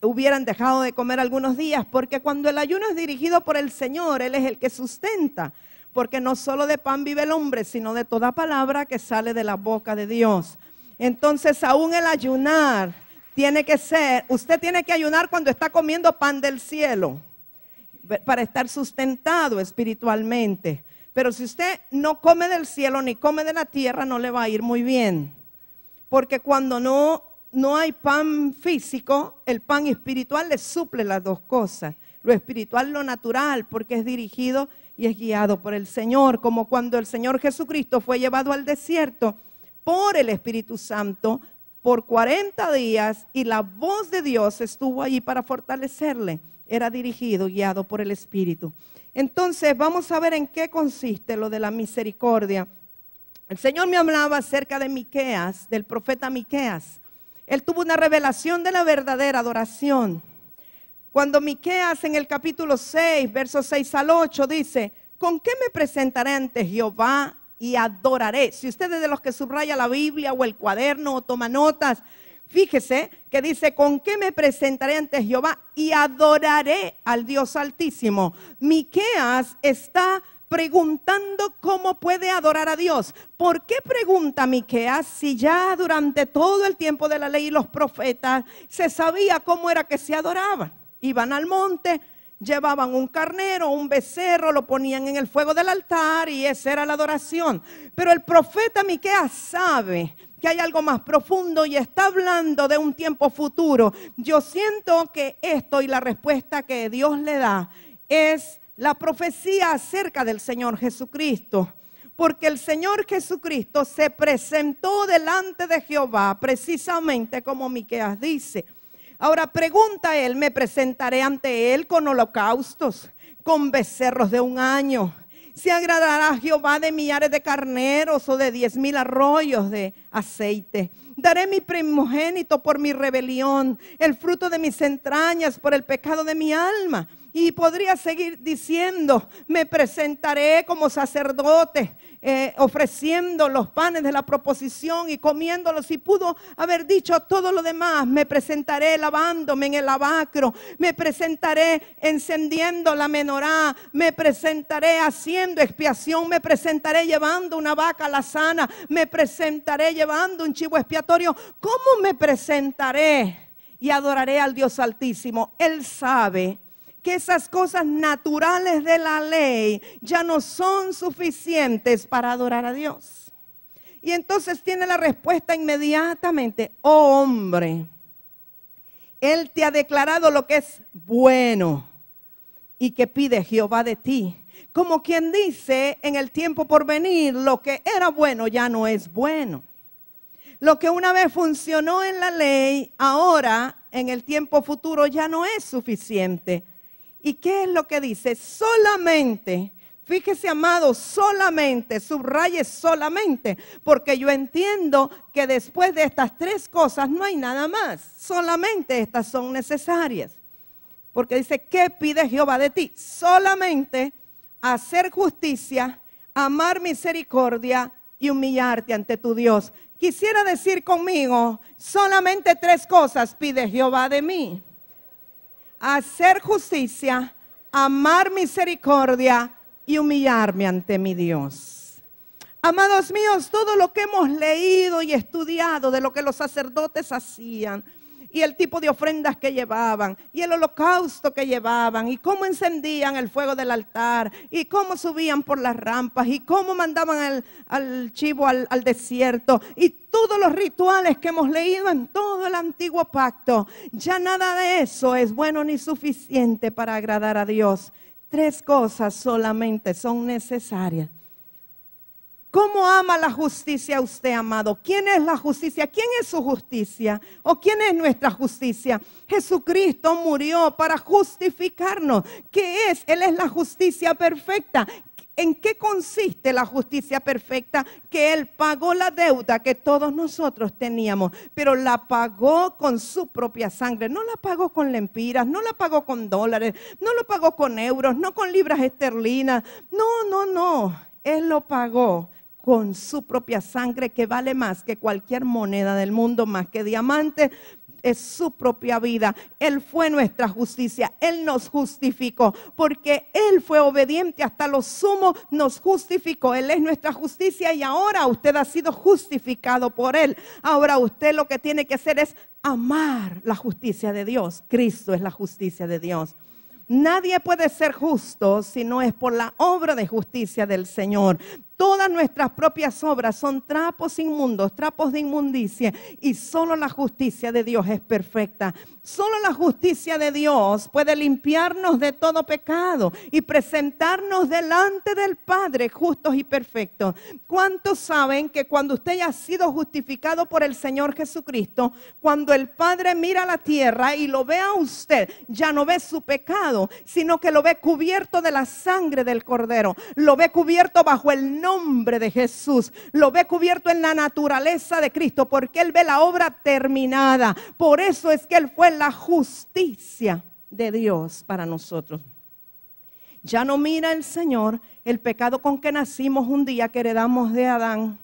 hubieran dejado de comer algunos días, porque cuando el ayuno es dirigido por el Señor, Él es el que sustenta. Porque no solo de pan vive el hombre, sino de toda palabra que sale de la boca de Dios. Entonces, aún el ayunar tiene que ser, usted tiene que ayunar cuando está comiendo pan del cielo, para estar sustentado espiritualmente. Pero si usted no come del cielo ni come de la tierra, no le va a ir muy bien. Porque cuando no hay pan físico, el pan espiritual le suple las dos cosas. Lo espiritual, lo natural, porque es dirigido y es guiado por el Señor. Como cuando el Señor Jesucristo fue llevado al desierto por el Espíritu Santo por 40 días y la voz de Dios estuvo allí para fortalecerle. Era dirigido, guiado por el Espíritu. Entonces vamos a ver en qué consiste lo de la misericordia. El Señor me hablaba acerca de Miqueas, del profeta Miqueas. Él tuvo una revelación de la verdadera adoración. Cuando Miqueas en el capítulo 6, versos 6 al 8 dice, ¿con qué me presentaré ante Jehová y adoraré? Si usted es de los que subraya la Biblia o el cuaderno o toma notas, fíjese que dice, ¿con qué me presentaré ante Jehová y adoraré al Dios Altísimo? Miqueas está preguntando cómo puede adorar a Dios. ¿Por qué pregunta Miqueas si ya durante todo el tiempo de la ley y los profetas se sabía cómo era que se adoraban? Iban al monte, llevaban un carnero, un becerro, lo ponían en el fuego del altar y esa era la adoración. Pero el profeta Miqueas sabe que hay algo más profundo y está hablando de un tiempo futuro. Yo siento que esto y la respuesta que Dios le da es la profecía acerca del Señor Jesucristo. Porque el Señor Jesucristo se presentó delante de Jehová precisamente como Miqueas dice. Ahora pregunta él, ¿me presentaré ante él con holocaustos, con becerros de 1 año? ¿Se agradará a Jehová de millares de carneros o de 10,000 arroyos de aceite? Daré mi primogénito por mi rebelión, el fruto de mis entrañas por el pecado de mi alma. Y podría seguir diciendo, me presentaré como sacerdote, ofreciendo los panes de la proposición y comiéndolos. Y pudo haber dicho todo lo demás, me presentaré lavándome en el lavacro, me presentaré encendiendo la menorá, me presentaré haciendo expiación, me presentaré llevando una vaca alazana, me presentaré llevando un chivo expiatorio. ¿Cómo me presentaré y adoraré al Dios Altísimo? Él sabe que esas cosas naturales de la ley ya no son suficientes para adorar a Dios. Y entonces tiene la respuesta inmediatamente, oh hombre, Él te ha declarado lo que es bueno y que pide Jehová de ti. Como quien dice, en el tiempo por venir, lo que era bueno ya no es bueno. Lo que una vez funcionó en la ley, ahora en el tiempo futuro ya no es suficiente. ¿Y qué es lo que dice? Solamente, fíjese amado, solamente, subraye solamente, porque yo entiendo que después de estas 3 cosas no hay nada más, solamente estas son necesarias. Porque dice, ¿qué pide Jehová de ti? Solamente hacer justicia, amar misericordia y humillarte ante tu Dios. Quisiera decir conmigo, solamente 3 cosas pide Jehová de mí. Hacer justicia, amar misericordia y humillarme ante mi Dios. Amados míos, todo lo que hemos leído y estudiado de lo que los sacerdotes hacían y el tipo de ofrendas que llevaban y el holocausto que llevaban y cómo encendían el fuego del altar y cómo subían por las rampas y cómo mandaban al chivo al desierto y todos los rituales que hemos leído en todo el antiguo pacto, ya nada de eso es bueno ni suficiente para agradar a Dios. 3 cosas solamente son necesarias. ¿Cómo ama la justicia usted, amado? ¿Quién es la justicia? ¿Quién es su justicia? ¿O quién es nuestra justicia? Jesucristo murió para justificarnos. ¿Qué es? Él es la justicia perfecta. ¿En qué consiste la justicia perfecta? Que Él pagó la deuda que todos nosotros teníamos, pero la pagó con su propia sangre. No la pagó con lempiras, no la pagó con dólares, no lo pagó con euros, no con libras esterlinas. No. Él lo pagó con su propia sangre, que vale más que cualquier moneda del mundo, más que diamantes. Es su propia vida. Él fue nuestra justicia. Él nos justificó porque Él fue obediente hasta lo sumo, nos justificó. Él es nuestra justicia y ahora usted ha sido justificado por Él. Ahora usted lo que tiene que hacer es amar la justicia de Dios. Cristo es la justicia de Dios. Nadie puede ser justo si no es por la obra de justicia del Señor. Todas nuestras propias obras son trapos inmundos, trapos de inmundicia, y solo la justicia de Dios es perfecta. Solo la justicia de Dios puede limpiarnos de todo pecado y presentarnos delante del Padre justos y perfectos. ¿Cuántos saben que cuando usted ya ha sido justificado por el Señor Jesucristo, cuando el Padre mira a la tierra y lo ve a usted, ya no ve su pecado, sino que lo ve cubierto de la sangre del Cordero, lo ve cubierto bajo el nombre de Jesús, lo ve cubierto en la naturaleza de Cristo, porque Él ve la obra terminada. Por eso es que Él fue la justicia de Dios para nosotros. Ya no mira el Señor el pecado con que nacimos un día que heredamos de Adán.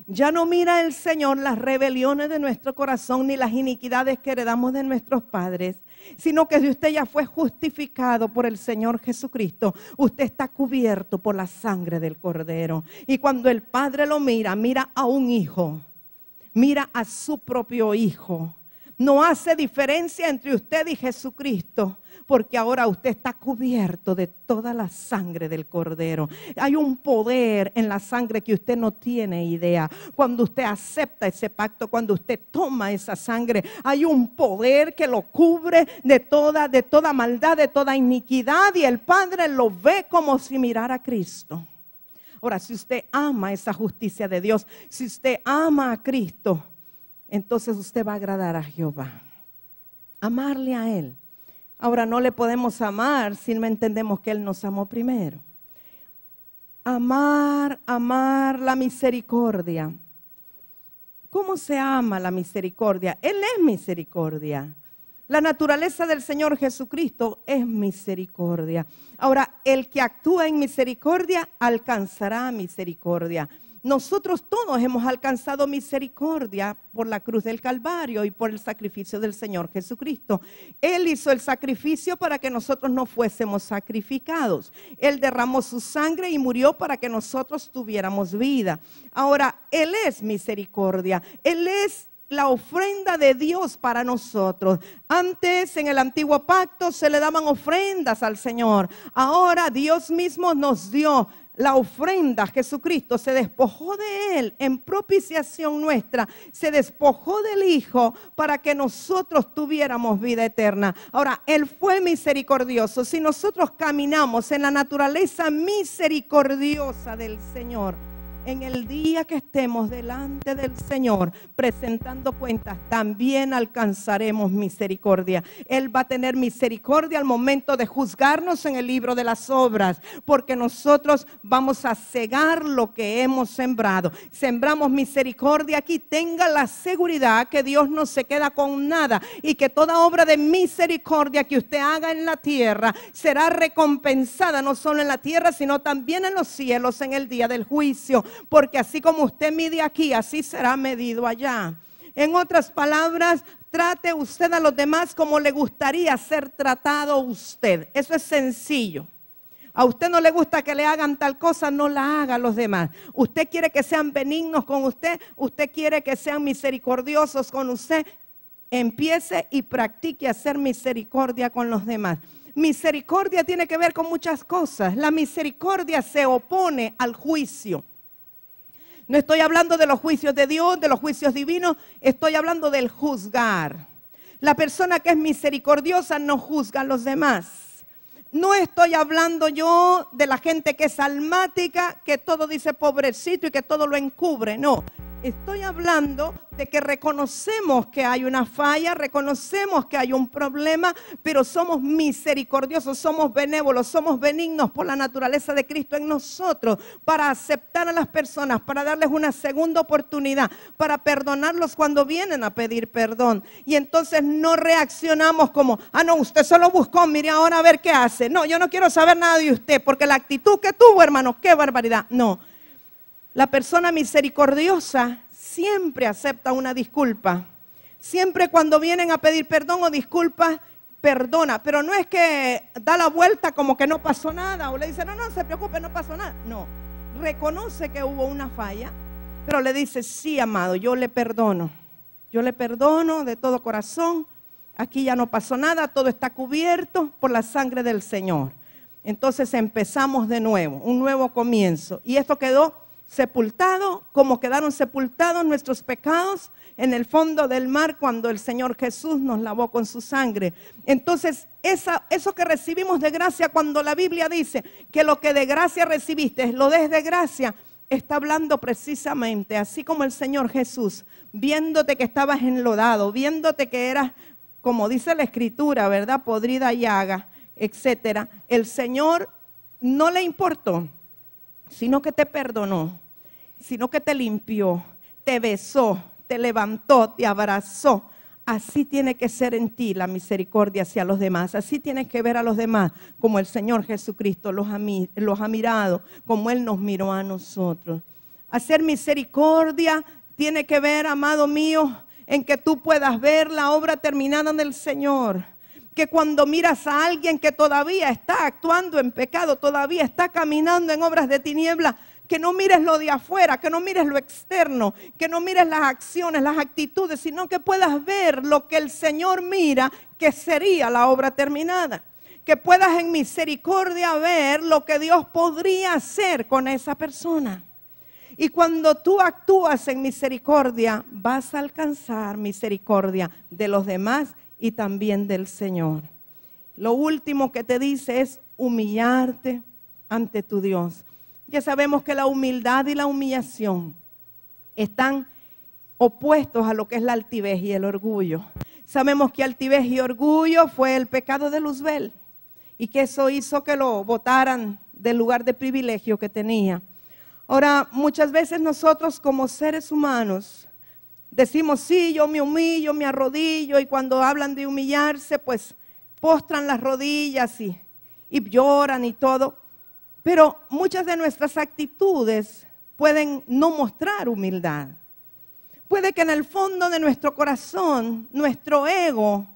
Ya no mira el Señor las rebeliones de nuestro corazón ni las iniquidades que heredamos de nuestros padres, sino que si usted ya fue justificado por el Señor Jesucristo, usted está cubierto por la sangre del Cordero. Y cuando el Padre lo mira, mira a un hijo, mira a su propio hijo. No hace diferencia entre usted y Jesucristo, porque ahora usted está cubierto de toda la sangre del Cordero. Hay un poder en la sangre que usted no tiene idea. Cuando usted acepta ese pacto, cuando usted toma esa sangre, hay un poder que lo cubre de toda maldad, de toda iniquidad, y el Padre lo ve como si mirara a Cristo. Ahora, si usted ama esa justicia de Dios, si usted ama a Cristo, entonces usted va a agradar a Jehová. Amarle a Él. Ahora, no le podemos amar si no entendemos que Él nos amó primero. Amar la misericordia. ¿Cómo se ama la misericordia? Él es misericordia. La naturaleza del Señor Jesucristo es misericordia. Ahora, el que actúa en misericordia alcanzará misericordia. Nosotros todos hemos alcanzado misericordia por la cruz del Calvario y por el sacrificio del Señor Jesucristo. Él hizo el sacrificio para que nosotros no fuésemos sacrificados. Él derramó su sangre y murió para que nosotros tuviéramos vida. Ahora, Él es misericordia. Él es la ofrenda de Dios para nosotros. Antes, en el antiguo pacto, se le daban ofrendas al Señor. Ahora Dios mismo nos dio la ofrenda. Jesucristo se despojó de Él en propiciación nuestra, se despojó del Hijo para que nosotros tuviéramos vida eterna. Ahora, Él fue misericordioso. Si nosotros caminamos en la naturaleza misericordiosa del Señor, en el día que estemos delante del Señor presentando cuentas, también alcanzaremos misericordia. Él va a tener misericordia al momento de juzgarnos en el libro de las obras, porque nosotros vamos a cegar lo que hemos sembrado. Sembramos misericordia aquí. Tenga la seguridad que Dios no se queda con nada y que toda obra de misericordia que usted haga en la tierra será recompensada, no solo en la tierra, sino también en los cielos en el día del juicio. Porque así como usted mide aquí, así será medido allá. En otras palabras, trate usted a los demás como le gustaría ser tratado usted. Eso es sencillo. A usted no le gusta que le hagan tal cosa, no la haga a los demás. Usted quiere que sean benignos con usted, usted quiere que sean misericordiosos con usted. Empiece y practique hacer misericordia con los demás. Misericordia tiene que ver con muchas cosas. La misericordia se opone al juicio. No estoy hablando de los juicios de Dios, de los juicios divinos, estoy hablando del juzgar. La persona que es misericordiosa no juzga a los demás. No estoy hablando yo de la gente que es almática, que todo dice pobrecito y que todo lo encubre, no. Estoy hablando de que reconocemos que hay una falla, reconocemos que hay un problema, pero somos misericordiosos, somos benévolos, somos benignos por la naturaleza de Cristo en nosotros, para aceptar a las personas, para darles una segunda oportunidad, para perdonarlos cuando vienen a pedir perdón. Y entonces no reaccionamos como, no, usted solo buscó, mire ahora a ver qué hace. No, yo no quiero saber nada de usted, porque la actitud que tuvo, hermano, qué barbaridad. No. La persona misericordiosa siempre acepta una disculpa. Siempre cuando vienen a pedir perdón o disculpas, perdona. Pero no es que da la vuelta como que no pasó nada. O le dice, no se preocupe, no pasó nada. No, reconoce que hubo una falla, pero le dice, sí, amado, yo le perdono. Yo le perdono de todo corazón. Aquí ya no pasó nada, todo está cubierto por la sangre del Señor. Entonces empezamos de nuevo, un nuevo comienzo. Y esto quedó sepultado, como quedaron sepultados nuestros pecados en el fondo del mar cuando el Señor Jesús nos lavó con su sangre. Entonces, eso que recibimos de gracia, cuando la Biblia dice que lo que de gracia recibiste lo des de gracia, está hablando precisamente, así como el Señor Jesús, viéndote que estabas enlodado, viéndote que eras, como dice la Escritura, ¿verdad? Podrida llaga, etcétera. El Señor no le importó, sino que te perdonó, sino que te limpió, te besó, te levantó, te abrazó, así tiene que ser en ti la misericordia hacia los demás. Así tienes que ver a los demás como el Señor Jesucristo los ha mirado, como Él nos miró a nosotros. Hacer misericordia tiene que ver, amado mío, en que tú puedas ver la obra terminada del Señor. Que cuando miras a alguien que todavía está actuando en pecado, todavía está caminando en obras de tiniebla, que no mires lo de afuera, que no mires lo externo, que no mires las acciones, las actitudes, sino que puedas ver lo que el Señor mira, que sería la obra terminada. Que puedas en misericordia ver lo que Dios podría hacer con esa persona. Y cuando tú actúas en misericordia, vas a alcanzar misericordia de los demás y también del Señor. Lo último que te dice es humillarte ante tu Dios. Ya sabemos que la humildad y la humillación están opuestos a lo que es la altivez y el orgullo. Sabemos que altivez y orgullo fue el pecado de Luzbel y que eso hizo que lo botaran del lugar de privilegio que tenía. Ahora, muchas veces nosotros como seres humanos decimos, sí, yo me humillo, me arrodillo, y cuando hablan de humillarse, pues postran las rodillas y lloran y todo. Pero muchas de nuestras actitudes pueden no mostrar humildad. Puede que en el fondo de nuestro corazón, nuestro ego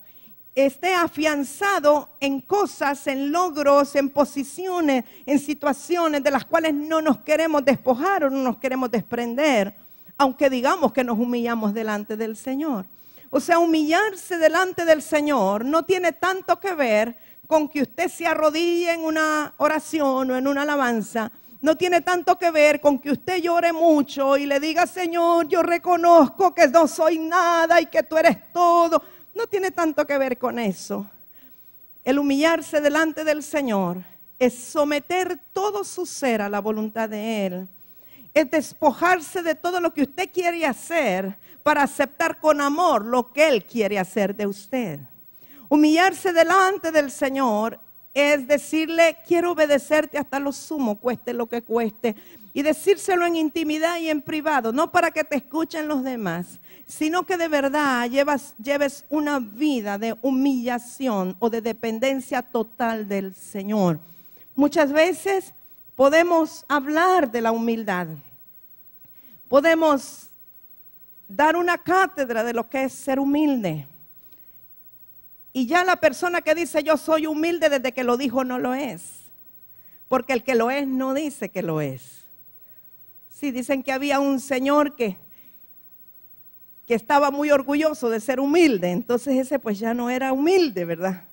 esté afianzado en cosas, en logros, en posiciones, en situaciones de las cuales no nos queremos despojar o no nos queremos desprender, aunque digamos que nos humillamos delante del Señor. O sea, humillarse delante del Señor no tiene tanto que ver con que usted se arrodille en una oración o en una alabanza. No tiene tanto que ver con que usted llore mucho y le diga, Señor, yo reconozco que no soy nada y que tú eres todo. No tiene tanto que ver con eso. El humillarse delante del Señor es someter todo su ser a la voluntad de Él. Es despojarse de todo lo que usted quiere hacer para aceptar con amor lo que Él quiere hacer de usted. Humillarse delante del Señor es decirle, quiero obedecerte hasta lo sumo, cueste lo que cueste. Y decírselo en intimidad y en privado, no para que te escuchen los demás, sino que de verdad lleves una vida de humillación o de dependencia total del Señor. Muchas veces podemos hablar de la humildad. Podemos dar una cátedra de lo que es ser humilde. Y ya la persona que dice yo soy humilde desde que lo dijo no lo es. Porque el que lo es no dice que lo es. Sí, dicen que había un señor que estaba muy orgulloso de ser humilde. Entonces ese pues ya no era humilde, ¿verdad?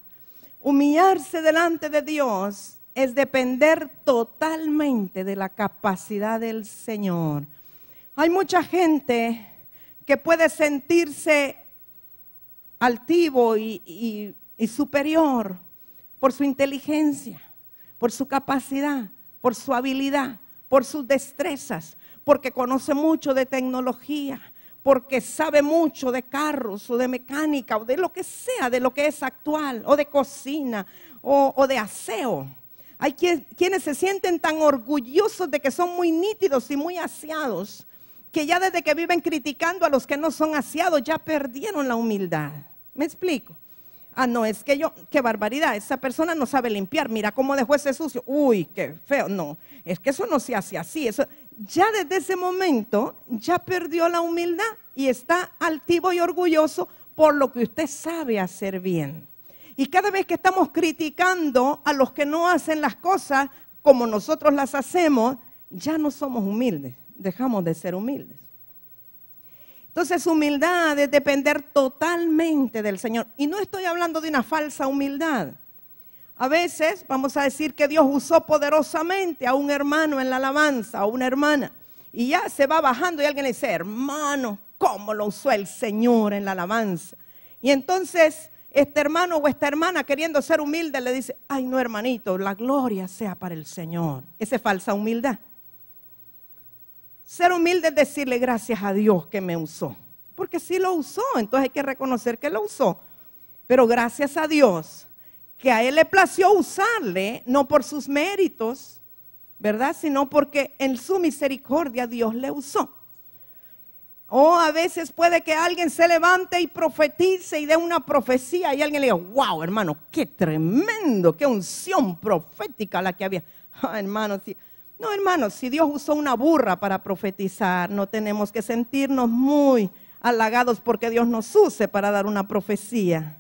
Humillarse delante de Dios es depender totalmente de la capacidad del Señor. Hay mucha gente que puede sentirse altivo y superior por su inteligencia, por su capacidad, por su habilidad, por sus destrezas, porque conoce mucho de tecnología, porque sabe mucho de carros o de mecánica o de lo que sea, de lo que es actual, o de cocina o de aseo. Hay quienes se sienten tan orgullosos de que son muy nítidos y muy aseados, que ya desde que viven criticando a los que no son aseados, ya perdieron la humildad. ¿Me explico? Ah, no, es que qué barbaridad, esa persona no sabe limpiar, mira cómo dejó ese sucio, uy, qué feo. No, es que eso no se hace así. Eso, ya desde ese momento, ya perdió la humildad y está altivo y orgulloso por lo que usted sabe hacer bien. Y cada vez que estamos criticando a los que no hacen las cosas como nosotros las hacemos, ya no somos humildes. Dejamos de ser humildes. Entonces, humildad es depender totalmente del Señor. Y no estoy hablando de una falsa humildad. A veces vamos a decir que Dios usó poderosamente a un hermano en la alabanza, o una hermana. Y ya se va bajando y alguien le dice, hermano, ¿cómo lo usó el Señor en la alabanza? Y entonces este hermano o esta hermana, queriendo ser humilde, le dice, ay no, hermanito, la gloria sea para el Señor. Esa es falsa humildad. Ser humilde es decirle gracias a Dios que me usó. Porque sí lo usó, entonces hay que reconocer que lo usó. Pero gracias a Dios que a Él le plació usarle, no por sus méritos, ¿verdad? Sino porque en su misericordia Dios le usó. O a veces puede que alguien se levante y profetice y dé una profecía y alguien le diga, wow, hermano, qué tremendo, qué unción profética la que había. Hermano, no, hermano, si Dios usó una burra para profetizar, no tenemos que sentirnos muy halagados porque Dios nos use para dar una profecía,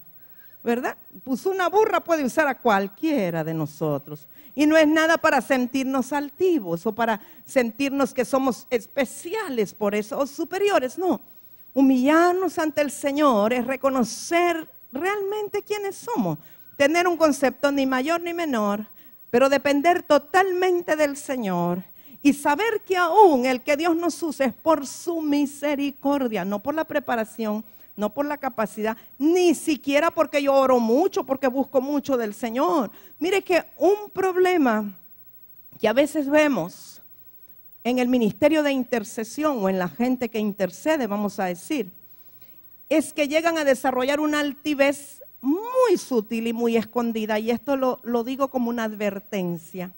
¿verdad? Pues una burra puede usar a cualquiera de nosotros. Y no es nada para sentirnos altivos o para sentirnos que somos especiales por eso o superiores, no. Humillarnos ante el Señor es reconocer realmente quiénes somos, tener un concepto ni mayor ni menor, pero depender totalmente del Señor y saber que aún el que Dios nos use es por su misericordia, no por la preparación, no por la capacidad, ni siquiera porque yo oro mucho, porque busco mucho del Señor. Mire que un problema que a veces vemos en el ministerio de intercesión o en la gente que intercede, vamos a decir, es que llegan a desarrollar una altivez muy sutil y muy escondida, y esto lo digo como una advertencia,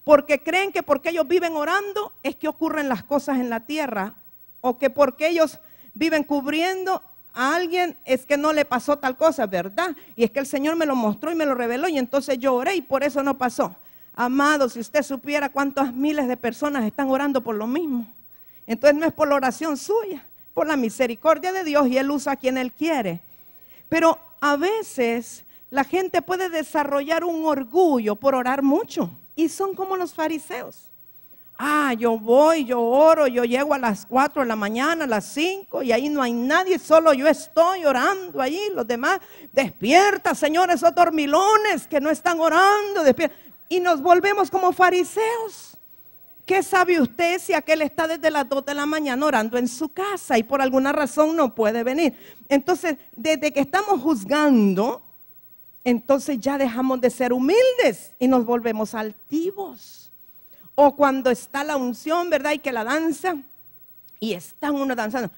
porque creen que porque ellos viven orando es que ocurren las cosas en la tierra, o que porque ellos viven cubriendo a alguien es que no le pasó tal cosa, ¿verdad? Y es que el Señor me lo mostró y me lo reveló y entonces yo oré y por eso no pasó. Amado, si usted supiera cuántas miles de personas están orando por lo mismo, entonces no es por la oración suya, por la misericordia de Dios, y Él usa a quien Él quiere. Pero a veces la gente puede desarrollar un orgullo por orar mucho y son como los fariseos. Yo voy, yo oro, yo llego a las 4 de la mañana, a las 5 y ahí no hay nadie, solo yo estoy orando ahí, los demás, despierta, Señor, esos dormilones que no están orando, despierta. Y nos volvemos como fariseos. ¿Qué sabe usted si aquel está desde las 2 de la mañana orando en su casa y por alguna razón no puede venir? Entonces, desde que estamos juzgando, entonces ya dejamos de ser humildes y nos volvemos altivos. O cuando está la unción, ¿verdad? Y que la danza, y están uno danzando.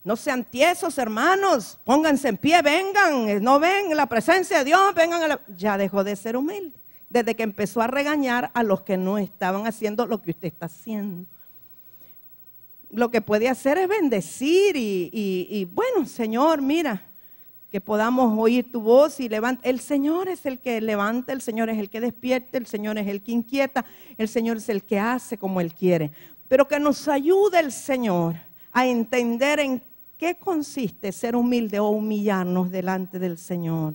No sean tiesos, hermanos, pónganse en pie, vengan, no ven la presencia de Dios, vengan Ya dejó de ser humilde, desde que empezó a regañar a los que no estaban haciendo lo que usted está haciendo. Lo que puede hacer es bendecir y bueno, Señor, mira, que podamos oír tu voz y levanta. El Señor es el que levanta, el Señor es el que despierta, el Señor es el que inquieta, el Señor es el que hace como Él quiere. Pero que nos ayude el Señor a entender en qué consiste ser humilde o humillarnos delante del Señor,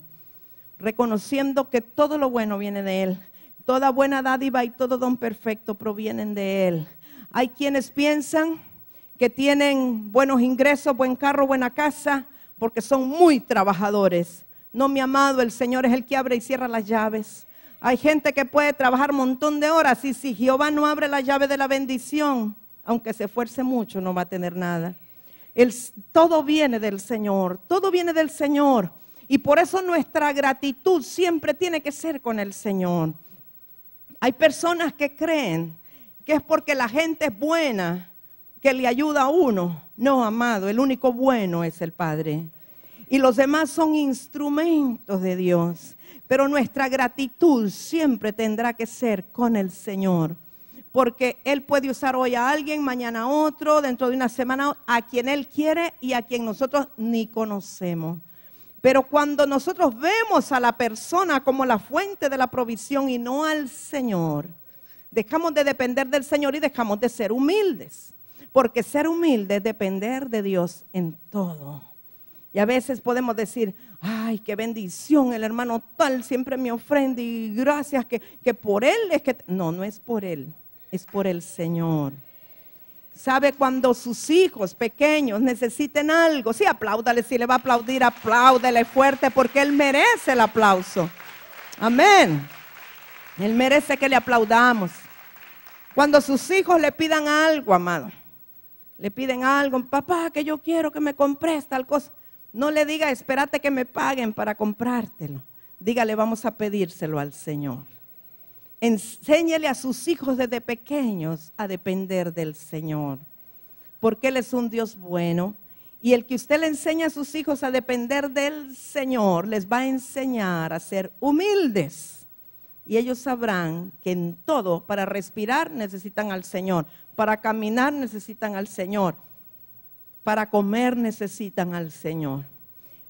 reconociendo que todo lo bueno viene de Él, toda buena dádiva y todo don perfecto provienen de Él. Hay quienes piensan que tienen buenos ingresos, buen carro, buena casa, porque son muy trabajadores. No, mi amado, el Señor es el que abre y cierra las llaves. Hay gente que puede trabajar un montón de horas y si Jehová no abre la llave de la bendición, aunque se esfuerce mucho, no va a tener nada. Todo viene del Señor, todo viene del Señor. Y por eso nuestra gratitud siempre tiene que ser con el Señor. Hay personas que creen que es porque la gente es buena que le ayuda a uno. No, amado, el único bueno es el Padre. Y los demás son instrumentos de Dios. Pero nuestra gratitud siempre tendrá que ser con el Señor. Porque Él puede usar hoy a alguien, mañana a otro, dentro de una semana a quien Él quiere y a quien nosotros ni conocemos. Pero cuando nosotros vemos a la persona como la fuente de la provisión y no al Señor, dejamos de depender del Señor y dejamos de ser humildes. Porque ser humilde es depender de Dios en todo. Y a veces podemos decir, ay, qué bendición, el hermano tal siempre me ofrenda y gracias que por él es que... No, no es por él, es por el Señor. ¿Sabe cuando sus hijos pequeños necesiten algo? Sí, apláudale, si le va a aplaudir, apláudele fuerte porque él merece el aplauso. Amén. Él merece que le aplaudamos. Cuando sus hijos le pidan algo, amado, le piden algo, papá, que yo quiero que me compres tal cosa. No le diga, espérate que me paguen para comprártelo. Dígale, vamos a pedírselo al Señor. Enséñele a sus hijos desde pequeños a depender del Señor. Porque Él es un Dios bueno. Y el que usted le enseña a sus hijos a depender del Señor, les va a enseñar a ser humildes. Y ellos sabrán que en todo, para respirar necesitan al Señor. Para caminar necesitan al Señor. para comer necesitan al Señor.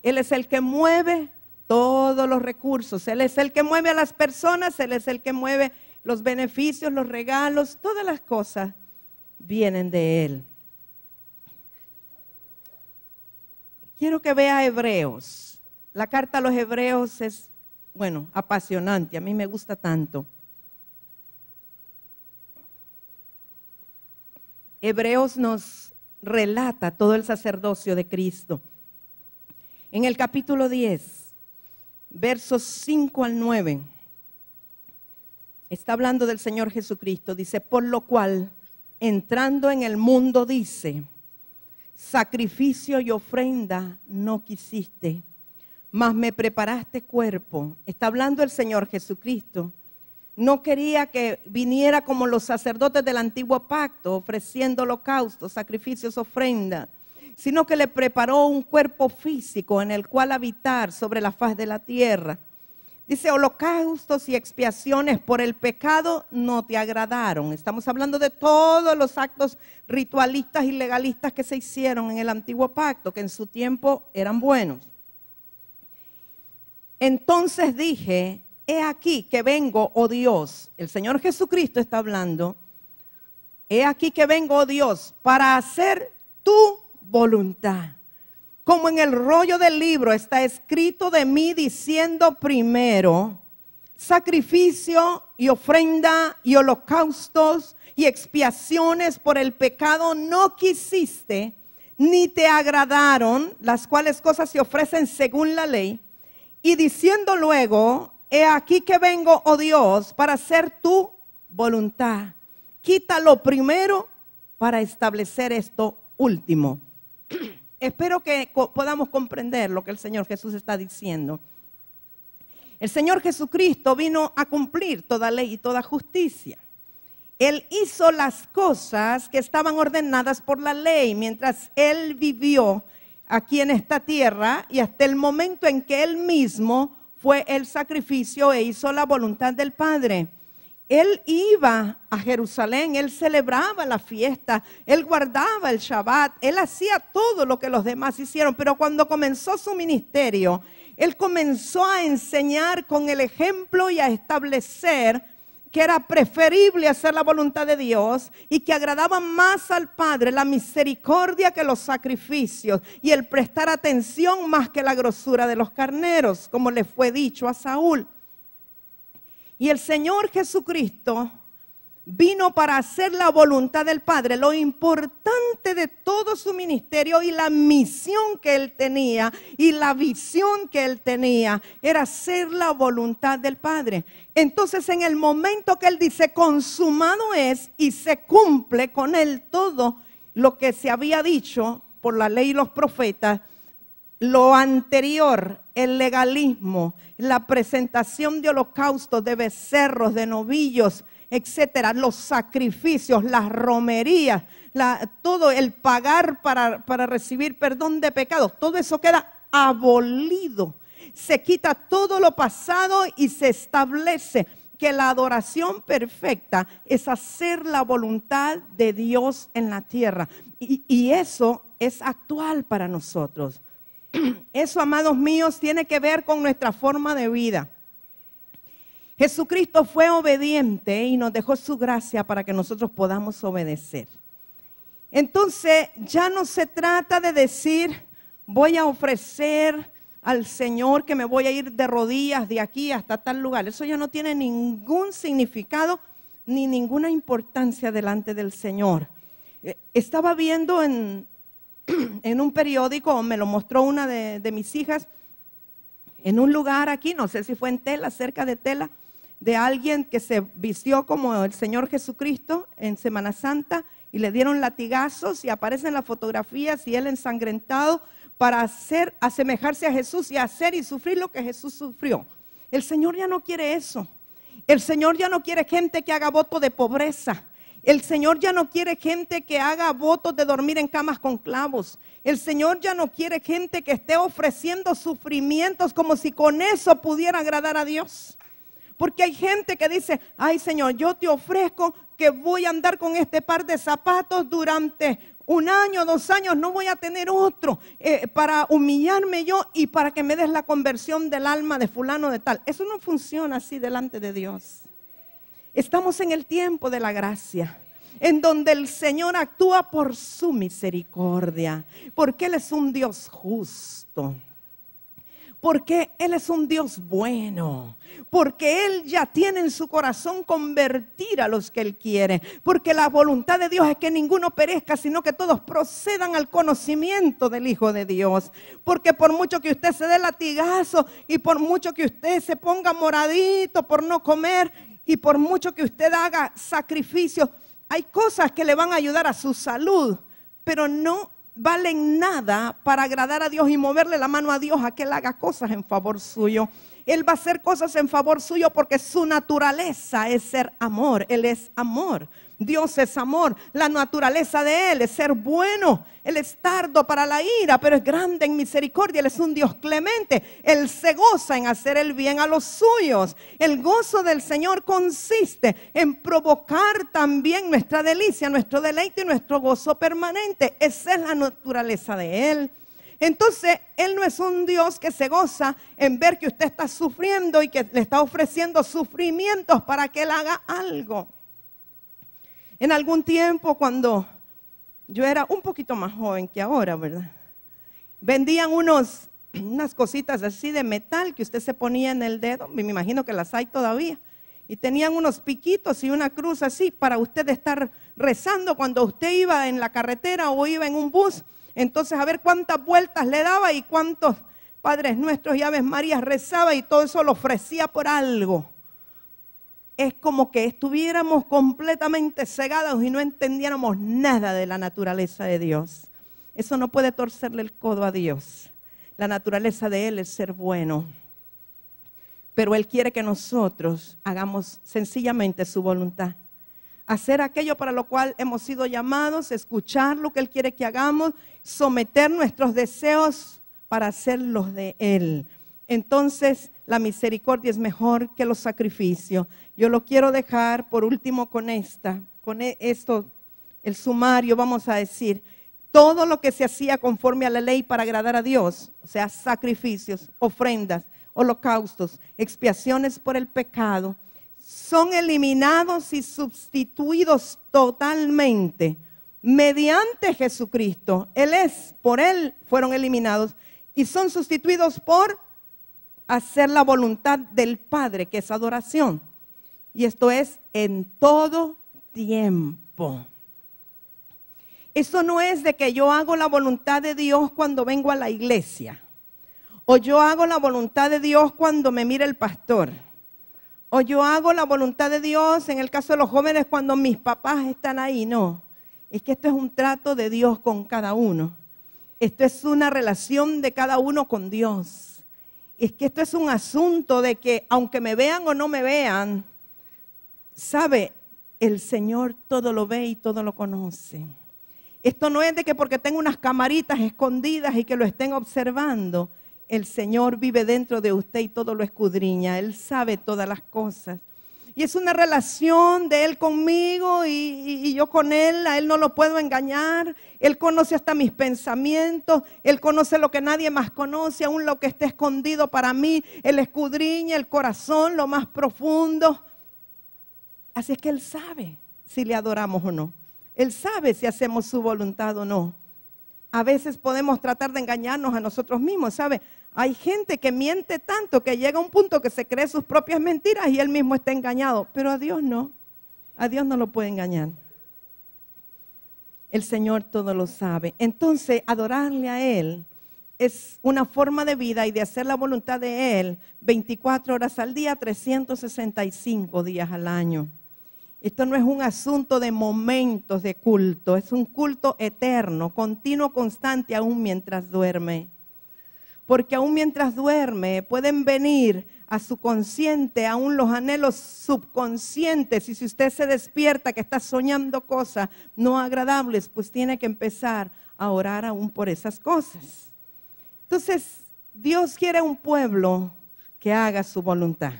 Él es el que mueve todos los recursos. Él es el que mueve a las personas. Él es el que mueve los beneficios, los regalos. Todas las cosas vienen de Él. Quiero que vea Hebreos. La carta a los Hebreos es, bueno, apasionante. A mí me gusta tanto. Hebreos nos relata todo el sacerdocio de Cristo. En el capítulo 10, versos 5 al 9, está hablando del Señor Jesucristo. Dice, por lo cual, entrando en el mundo, dice, sacrificio y ofrenda no quisiste, mas me preparaste cuerpo. Está hablando el Señor Jesucristo. No quería que viniera como los sacerdotes del antiguo pacto, ofreciendo holocaustos, sacrificios, ofrendas, sino que le preparó un cuerpo físico en el cual habitar sobre la faz de la tierra. Dice, holocaustos y expiaciones por el pecado no te agradaron. Estamos hablando de todos los actos ritualistas y legalistas que se hicieron en el antiguo pacto, que en su tiempo eran buenos. Entonces dije, he aquí que vengo, oh Dios. El Señor Jesucristo está hablando. He aquí que vengo, oh Dios, para hacer tu voluntad. Como en el rollo del libro está escrito de mí diciendo primero, sacrificio y ofrenda y holocaustos y expiaciones por el pecado no quisiste, ni te agradaron, las cuales cosas se ofrecen según la ley. Y diciendo luego, he aquí que vengo, oh Dios, para hacer tu voluntad. Quita lo primero para establecer esto último. Espero que podamos comprender lo que el Señor Jesús está diciendo. El Señor Jesucristo vino a cumplir toda ley y toda justicia. Él hizo las cosas que estaban ordenadas por la ley mientras Él vivió aquí en esta tierra y hasta el momento en que Él mismo fue el sacrificio e hizo la voluntad del Padre. Él iba a Jerusalén, Él celebraba la fiesta, Él guardaba el Shabbat, Él hacía todo lo que los demás hicieron, pero cuando comenzó su ministerio, Él comenzó a enseñar con el ejemplo y a establecer que era preferible hacer la voluntad de Dios y que agradaba más al Padre la misericordia que los sacrificios y el prestar atención más que la grosura de los carneros, como le fue dicho a Saúl. Y el Señor Jesucristo vino para hacer la voluntad del Padre. Lo importante de todo su ministerio y la misión que Él tenía y la visión que Él tenía era hacer la voluntad del Padre. Entonces, en el momento que Él dice consumado es y se cumple con Él todo lo que se había dicho por la ley y los profetas, lo anterior, el legalismo, la presentación de holocaustos, de becerros, de novillos, etcétera, los sacrificios, las romerías, todo el pagar para recibir perdón de pecados, todo eso queda abolido. Se quita todo lo pasado y se establece que la adoración perfecta es hacer la voluntad de Dios en la tierra. Y eso es actual para nosotros. Eso, amados míos, tiene que ver con nuestra forma de vida. Jesucristo fue obediente y nos dejó su gracia para que nosotros podamos obedecer. Entonces, ya no se trata de decir, voy a ofrecer al Señor que me voy a ir de rodillas de aquí hasta tal lugar. Eso ya no tiene ningún significado ni ninguna importancia delante del Señor. Estaba viendo en un periódico, me lo mostró una de mis hijas, en un lugar aquí, no sé si fue en Tela, cerca de Tela, de alguien que se vistió como el Señor Jesucristo en Semana Santa y le dieron latigazos y aparecen las fotografías y él ensangrentado para asemejarse a Jesús y hacer y sufrir lo que Jesús sufrió. El Señor ya no quiere eso. El Señor ya no quiere gente que haga voto de pobreza. El Señor ya no quiere gente que haga votos de dormir en camas con clavos. El Señor ya no quiere gente que esté ofreciendo sufrimientos como si con eso pudiera agradar a Dios. Porque hay gente que dice, ay Señor, yo te ofrezco que voy a andar con este par de zapatos durante 1 año, 2 años, no voy a tener otro para humillarme yo y para que me des la conversión del alma de fulano de tal. Eso no funciona así delante de Dios. Estamos en el tiempo de la gracia, en donde el Señor actúa por su misericordia, porque Él es un Dios justo, porque Él es un Dios bueno, porque Él ya tiene en su corazón convertir a los que Él quiere, porque la voluntad de Dios es que ninguno perezca, sino que todos procedan al conocimiento del Hijo de Dios. Porque por mucho que usted se dé latigazo y por mucho que usted se ponga moradito por no comer y por mucho que usted haga sacrificios, hay cosas que le van a ayudar a su salud, pero no valen nada para agradar a Dios y moverle la mano a Dios a que Él haga cosas en favor suyo. Él va a hacer cosas en favor suyo porque su naturaleza es ser amor. Él es amor. Dios es amor. La naturaleza de Él es ser bueno. Él es tardo para la ira, pero es grande en misericordia. Él es un Dios clemente. Él se goza en hacer el bien a los suyos. El gozo del Señor consiste en provocar también nuestra delicia, nuestro deleite y nuestro gozo permanente. Esa es la naturaleza de Él. Entonces, Él no es un Dios que se goza en ver que usted está sufriendo y que le está ofreciendo sufrimientos para que Él haga algo. En algún tiempo, cuando yo era un poquito más joven que ahora, ¿verdad? Vendían unas cositas así de metal que usted se ponía en el dedo, me imagino que las hay todavía. Y tenían unos piquitos y una cruz así para usted estar rezando cuando usted iba en la carretera o iba en un bus. Entonces, a ver cuántas vueltas le daba y cuántos Padres Nuestros y Aves Marías rezaba y todo eso lo ofrecía por algo. Es como que estuviéramos completamente cegados y no entendiéramos nada de la naturaleza de Dios. Eso no puede torcerle el codo a Dios. La naturaleza de Él es ser bueno. Pero Él quiere que nosotros hagamos sencillamente su voluntad. Hacer aquello para lo cual hemos sido llamados, escuchar lo que Él quiere que hagamos, someter nuestros deseos para hacer los de Él. Entonces, la misericordia es mejor que los sacrificios. Yo lo quiero dejar por último con esto, el sumario, vamos a decir. Todo lo que se hacía conforme a la ley para agradar a Dios, o sea, sacrificios, ofrendas, holocaustos, expiaciones por el pecado, son eliminados y sustituidos totalmente mediante Jesucristo. Por Él fueron eliminados y son sustituidos por hacer la voluntad del Padre, que es adoración. Y esto es en todo tiempo. Eso no es de que yo hago la voluntad de Dios cuando vengo a la iglesia, o yo hago la voluntad de Dios cuando me mira el pastor, o yo hago la voluntad de Dios en el caso de los jóvenes cuando mis papás están ahí. No, es que esto es un trato de Dios con cada uno. Esto es una relación de cada uno con Dios. Es que esto es un asunto de que aunque me vean o no me vean, sabe, el Señor todo lo ve y todo lo conoce. Esto no es de que porque tengo unas camaritas escondidas y que lo estén observando. El Señor vive dentro de usted y todo lo escudriña. Él sabe todas las cosas. Y es una relación de Él conmigo y yo con Él. A Él no lo puedo engañar. Él conoce hasta mis pensamientos. Él conoce lo que nadie más conoce, aún lo que esté escondido para mí. Él escudriña el corazón, lo más profundo. Así es que Él sabe si le adoramos o no. Él sabe si hacemos su voluntad o no. A veces podemos tratar de engañarnos a nosotros mismos, ¿sabe? Hay gente que miente tanto que llega a un punto que se cree sus propias mentiras y él mismo está engañado. Pero a Dios no. A Dios no lo puede engañar. El Señor todo lo sabe. Entonces, adorarle a Él es una forma de vida y de hacer la voluntad de Él 24 horas al día, 365 días al año. Esto no es un asunto de momentos de culto, es un culto eterno, continuo, constante, aún mientras duerme. Porque aún mientras duerme pueden venir a su consciente, aún los anhelos subconscientes. Y si usted se despierta que está soñando cosas no agradables, pues tiene que empezar a orar aún por esas cosas. Entonces, Dios quiere un pueblo que haga su voluntad.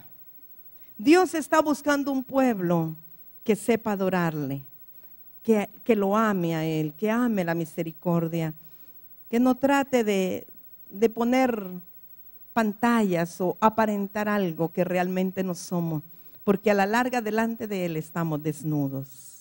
Dios está buscando un pueblo que sepa adorarle. que lo ame a Él, que ame la misericordia, que no trate de poner pantallas o aparentar algo que realmente no somos, porque a la larga delante de Él estamos desnudos.